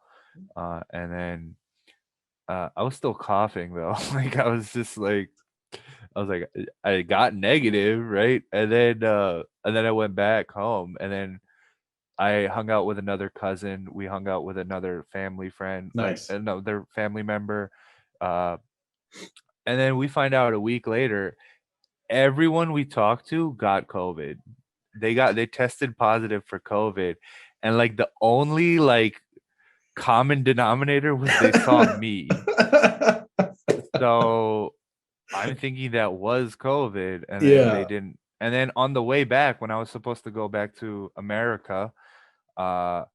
and then I was still coughing though. Like I was just like, I was like, I got negative, right? And then I went back home, and then I hung out with another cousin. We hung out with another family friend, like Nice. another family member. Uh, and then we find out a week later, everyone we talked to got COVID. They tested positive for COVID, and like the only like common denominator was they saw me. So I'm thinking that was COVID, and then they Yeah. didn't. And then on the way back, when I was supposed to go back to America, uh,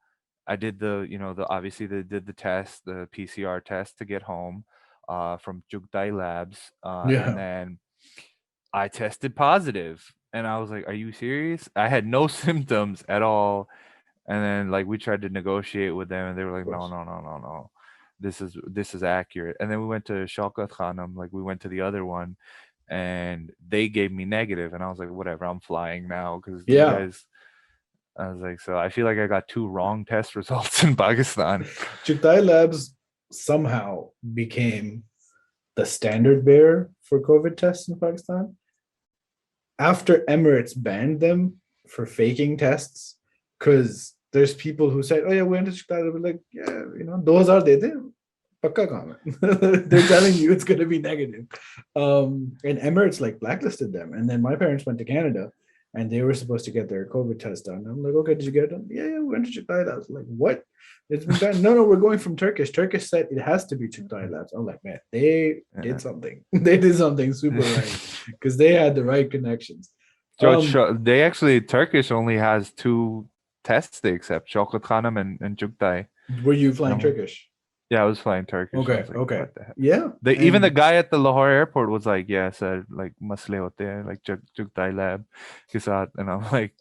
I did the obviously they did the test, the PCR test to get home, from Jugdai Labs, and Yeah. then I tested positive, and I was like, "Are you serious?" I had no symptoms at all, and then like we tried to negotiate with them, and they were Of like, "No, course. no, no, no, no, this is accurate." And then we went to Shaukat Khanum, like we went to the other one, and they gave me negative, and I was like, "Whatever, I'm flying now," because you Yeah. guys. I was like, so I feel like I got two wrong test results in Pakistan. Chuktai Labs somehow became the standard bearer for COVID tests in Pakistan after Emirates banned them for faking tests, because there's people who said, "Oh yeah, we went to Chicago." We're like, "Yeah, those are they. Pakka kaam hai." They're telling you it's going to be negative. And Emirates like blacklisted them. And then my parents went to Canada, and they were supposed to get their COVID test done. I'm like, "Okay, did you get it done?" "Yeah, yeah, we went to Chicago." I was like, "What? It's been banned." "No, no, we're going from Turkish. Turkish said it has to be Chicago Labs." I'm like, "Man, they did Yeah. something. They did something super right, because they had the right connections." They actually Turkish only has two tests they accept, Shaukat Khanum and Jugdai. Were you And flying Turkish? yeah, I was flying Turkish. I Okay, was like, okay. what the heck? Yeah. Even the And guy at the Lahore airport was like, yeah, sir, like masle hote hain, like Jugdai lab ke saath. And I'm like,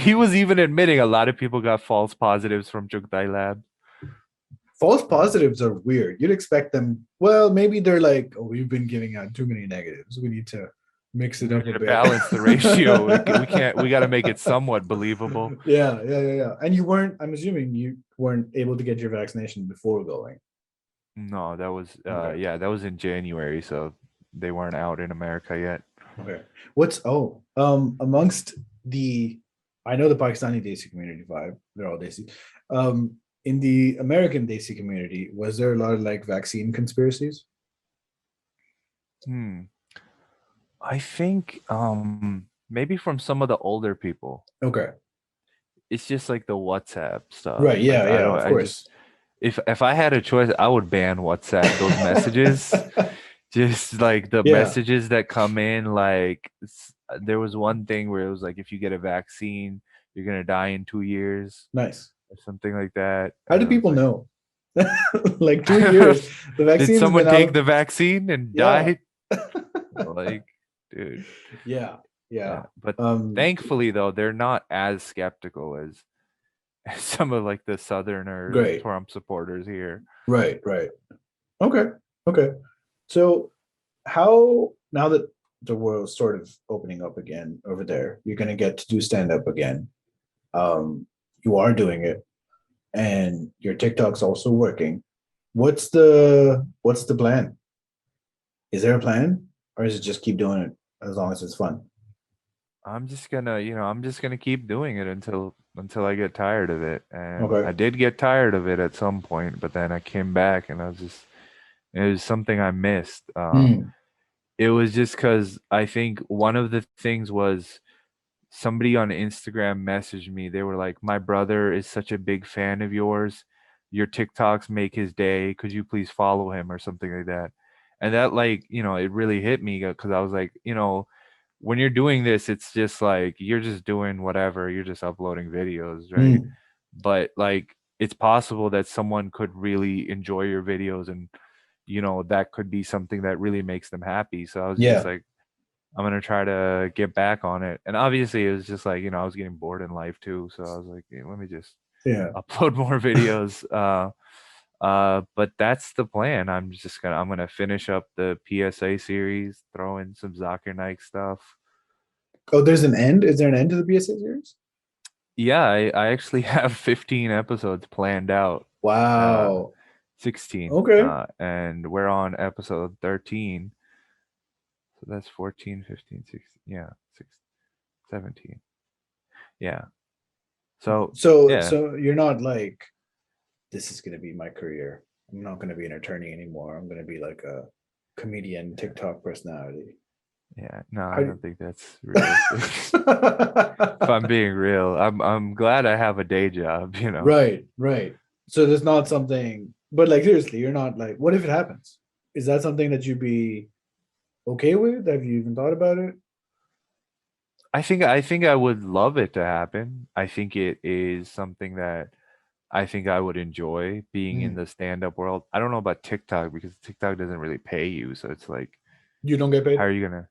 he was even admitting a lot of people got false positives from Jugdai lab. false positives are weird. You'd expect them, well, maybe they're like, "Oh, we've been giving out too many negatives. We need to mix it We up need a to bit." balance the ratio. We can't. We got to make it somewhat believable. Yeah, yeah, yeah, yeah. And you weren't, I'm assuming you weren't able to get your vaccination before going. No, that was Okay. yeah, that was in January, so they weren't out in America yet. Okay. Amongst the, I know the Pakistani Desi community vibe, they're all Desi. In the American Desi community, was there a lot of like vaccine conspiracies? Hmm. I think maybe from some of the older people. Okay. It's just like the WhatsApp stuff. Right. Like Yeah. I Yeah. don't Of I just course. if I had a choice, I would ban WhatsApp, those messages. Just like the Yeah. messages that come in, like there was one thing where it was like if you get a vaccine, you're gonna die in 2 years Nice. or something like that. How And do I was people like, know? Like 2 years. The did vaccine's been someone take out. the vaccine and Yeah. died? Like, dude. Yeah. Yeah. Yeah. But Um, thankfully though, they're not as skeptical as some of like the Southerners, great. Trump supporters here. Right. Right. Okay. Okay. So how, now that the world's sort of opening up again over there, you're gonna get to do stand up again. Um, you are doing it, and your TikTok's also working. What's the plan? Is there a plan, or is it just keep doing it as long as it's fun? I'm just gonna keep doing it until I get tired of it. And I Okay. did get tired of it at some point, but then I came back and it was something I missed. Hmm. It was just because I think one of the things was somebody on Instagram messaged me. They were like, "My brother is such a big fan of yours. your TikToks make his day. Could you please follow him or something like that? And that, like, it really hit me because I was like, when you're doing this, it's just like you're just doing whatever, you're just uploading videos, right? Mm. But like it's possible that someone could really enjoy your videos, and that could be something that really makes them happy. So I was just Yeah. like, I'm gonna try to get back on it. And obviously it was just like, I was getting bored in life too, so I was like, let me just Yeah. upload more videos. But that's the plan. I'm gonna finish up the PSA series, throw in some Zakir Naik stuff. Oh, there's an end. Is there an end to the BSA series? Yeah, I actually have 15 episodes planned out. Uh, Wow. 16. Okay. And we're on episode 13. So that's 14, 15, 16. Yeah, 6, 17. Yeah. So, So yeah. so you're not like, this is gonna be my career. I'm not gonna be an attorney anymore. I'm gonna be like a comedian, TikTok personality. Yeah. No, I How don't think that's realistic. If I'm being real, I'm glad I have a day job, Right, right. So there's not something, but like seriously, you're not like, what if it happens? Is that something that you'd be okay with? Have you even thought about it? I think I would love it to happen. I think it is something that I think I would enjoy being in Mm. the stand-up world. I don't know about TikTok because TikTok doesn't really pay you, so it's like, You don't get how paid? are you gonna?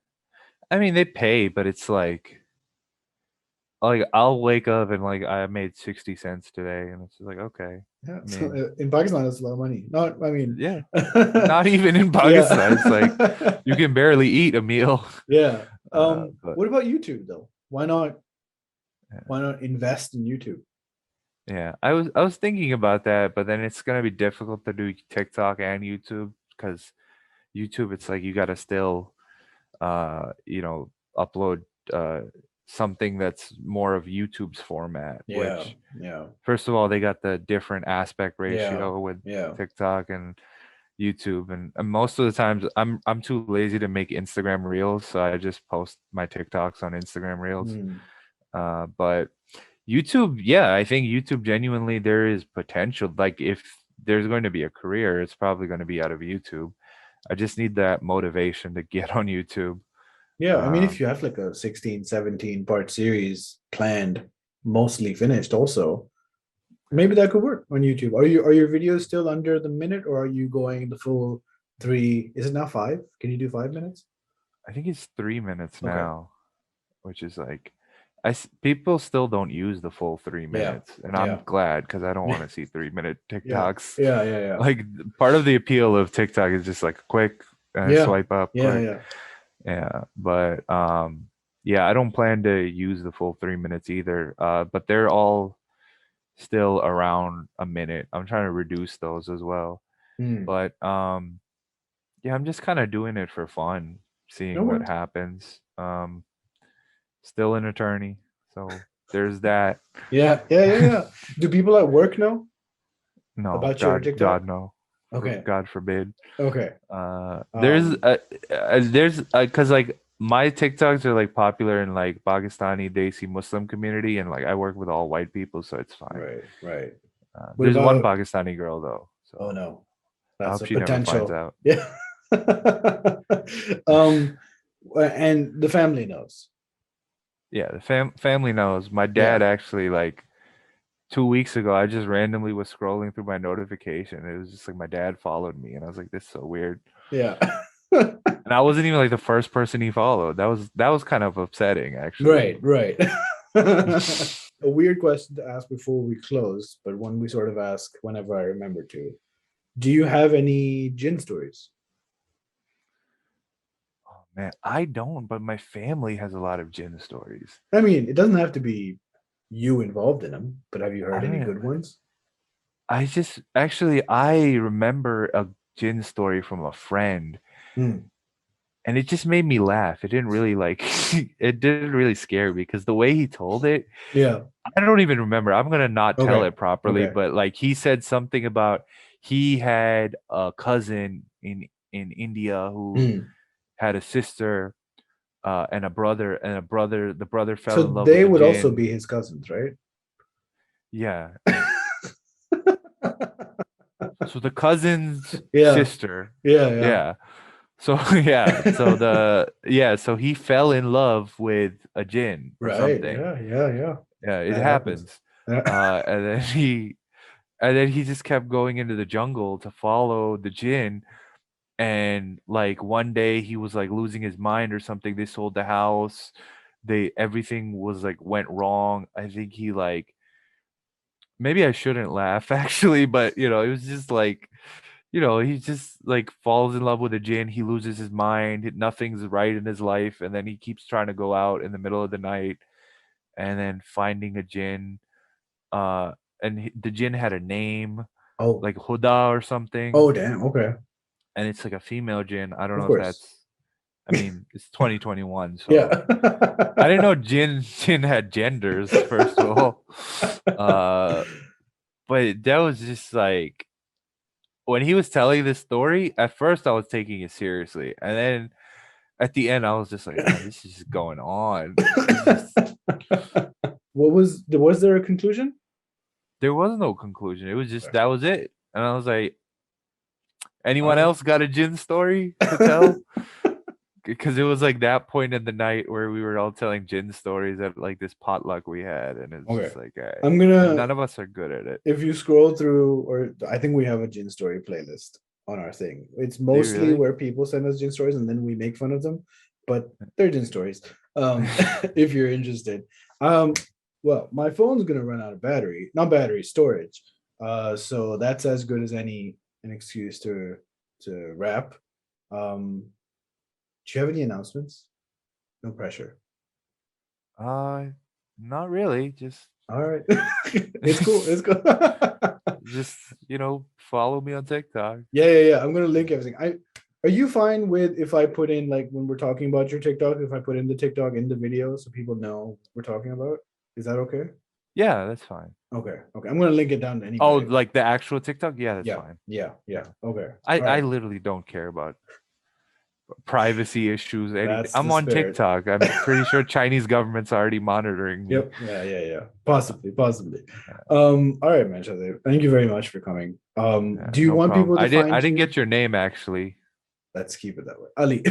I mean, they pay, but it's like I'll wake up and like I made 60 cents today, and it's like, okay. Yeah. I So, mean, in Pakistan, it's a lot of money. Not, I mean, yeah, not even in Pakistan. It's like yeah. you can barely eat a meal. Yeah. But What about YouTube though? Why not? yeah. Why not invest in YouTube? Yeah, I was thinking about that, but then it's gonna be difficult to do TikTok and YouTube because YouTube, it's like you gotta still, upload uh, something that's more of YouTube's format. Yeah. Which, Yeah. first of all, they got the different aspect Yeah. ratio with Yeah. TikTok and YouTube, and most of the times I'm too lazy to make Instagram Reels, so I just post my TikToks on Instagram Reels. Hmm. But YouTube, yeah, I think YouTube genuinely there is potential. Like if there's going to be a career, it's probably going to be out of YouTube. I just need that motivation to get on YouTube. Yeah. I mean, if Um, you have like a 16, 17 part series planned, mostly finished, also, maybe that could work on YouTube. Are your videos still under the minute, or are you going the full three? Is it now five? Can you do 5 minutes? I think it's 3 minutes Okay. now, which is like, people still don't use the full three Yeah. minutes, and I'm Yeah. glad because I don't want Yeah. to see 3-minute Yeah. TikToks. Yeah. Yeah. Yeah. Like part of the appeal of TikTok is just like quick, Yeah. swipe up, Yeah. quick. Yeah. Yeah, but yeah, I don't plan to use the full 3 minutes either. But they're all still around a minute. I'm trying to reduce those as well. Hmm. But yeah, I'm just kind of doing it for fun, No seeing what worries. happens. Still an attorney, so there's that. Yeah. Yeah. Yeah. Yeah. Do people at work know No, about your TikTok? God, no, for Okay. God forbid. Okay. There's Um. because like my TikToks are like popular in like Pakistani Desi Muslim community, and like I work with all white people, so it's fine. Right. Right. What There's one about? Pakistani girl though, Oh so no, I that's hope a she never finds potential. out. Yeah. um. And the family knows. Yeah, the family knows. My dad Yeah. actually, like 2 weeks ago, I just randomly was scrolling through my notification. It was just like my dad followed me, and I was like, "This is so weird." Yeah. And I wasn't even like the first person he followed. That was kind of upsetting, actually. Right. Right. A weird question to ask before we close, but one we sort of ask whenever I remember to. Do you have any gin stories? Oh man, I don't, but my family has a lot of Jinn stories. I mean, it doesn't have to be you involved in them, but have you I heard any don't. good ones? I just actually I remember a Jinn story from a friend, Hmm. and it just made me laugh. It didn't really like it didn't really scare me because the way he told it, Yeah. I don't even remember. I'm gonna not tell Okay. it properly, Okay. but like he said something about he had a cousin in India who Hmm. had a sister and a brother, the brother So fell in love they with a would also jinn. be his cousins, right? Yeah, So the cousin's Yeah. sister. Yeah. Yeah. So so he fell in love with a Jinn or Right. something. Yeah. Yeah, it That happens. happens. And then he just kept going into the jungle to follow the Jinn. And like one day he was like losing his mind or something. They sold the house. Everything was like went wrong. I think he like maybe I shouldn't laugh actually, but it was just like he just like falls in love with a Jinn. He loses his mind. Nothing's right in his life, and then he keeps trying to go out in the middle of the night, and then finding a Jinn. Uh, the Jinn had a name, Oh. like Huda or something, Oh, damn. Okay. and it's like a female Jinn. I don't Of know if course. that's. I mean, it's 2021, so Yeah. I didn't know Jinn had genders. First of all, but that was just like when he was telling this story. At first, I was taking it seriously, and then at the end, I was just like, "Oh, this is just going on." It's just Was there a conclusion? there was no conclusion. It was just Okay. that was it, and I was like, All "Anyone right. else got a Jinn story to tell?" Because it was like that point in the night where we were all telling Jinn stories at like this potluck we had, and it's Okay. just like, I'm and gonna none of us are good at it. if you scroll through, or I think we have a Jin story playlist on our thing. It's Do you mostly really? where people send us Jin stories and then we make fun of them, but they're Jin stories. If you're interested. Um, well, my phone's gonna run out of battery, not battery, storage. So that's as good as an excuse to wrap. Do you have any announcements? No pressure. Uh, Not really. Just All right. It's cool. It's cool. just follow me on TikTok. Yeah. I'm gonna link everything. Are you fine with if I put in, like, when we're talking about your TikTok, if I put in the TikTok in the video so people know we're talking about? Is that okay? Yeah, that's fine. Okay. I'm gonna link it down to Oh, anybody. like the actual TikTok? Yeah, that's Yeah. fine. Yeah. Okay. I All I right. literally don't care about privacy issues, anything. That's I'm the on spirit. TikTok. I'm pretty sure Chinese government's already monitoring me. Yep. Yeah. Possibly. All right, man. Shazay. Thank you very much for coming. Yeah, Do you no want problem. people to I find didn't you? get your name actually. Let's keep it that way. Ali.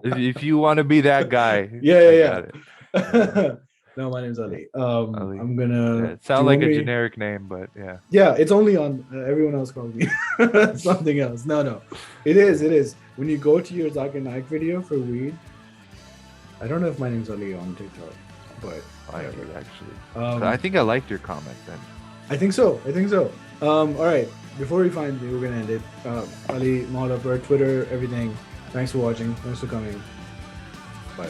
If you want to be that guy, I Yeah. got it. Yeah, No, my name's Ali. Ali. I'm Yeah, gonna. it Do sounds you like want a me? generic name, but yeah. Yeah, it's only on. Everyone else calls me something else. No. It is. When you go to your Zakir Naik video for weed, I don't know if my name's Ali on TikTok, but I whatever. did actually. Um, I think I liked your comment then. I think so. All right. Before we find me, we're gonna end it. Ali, Maul Upper, Twitter, everything. Thanks for watching. Thanks for coming. Bye.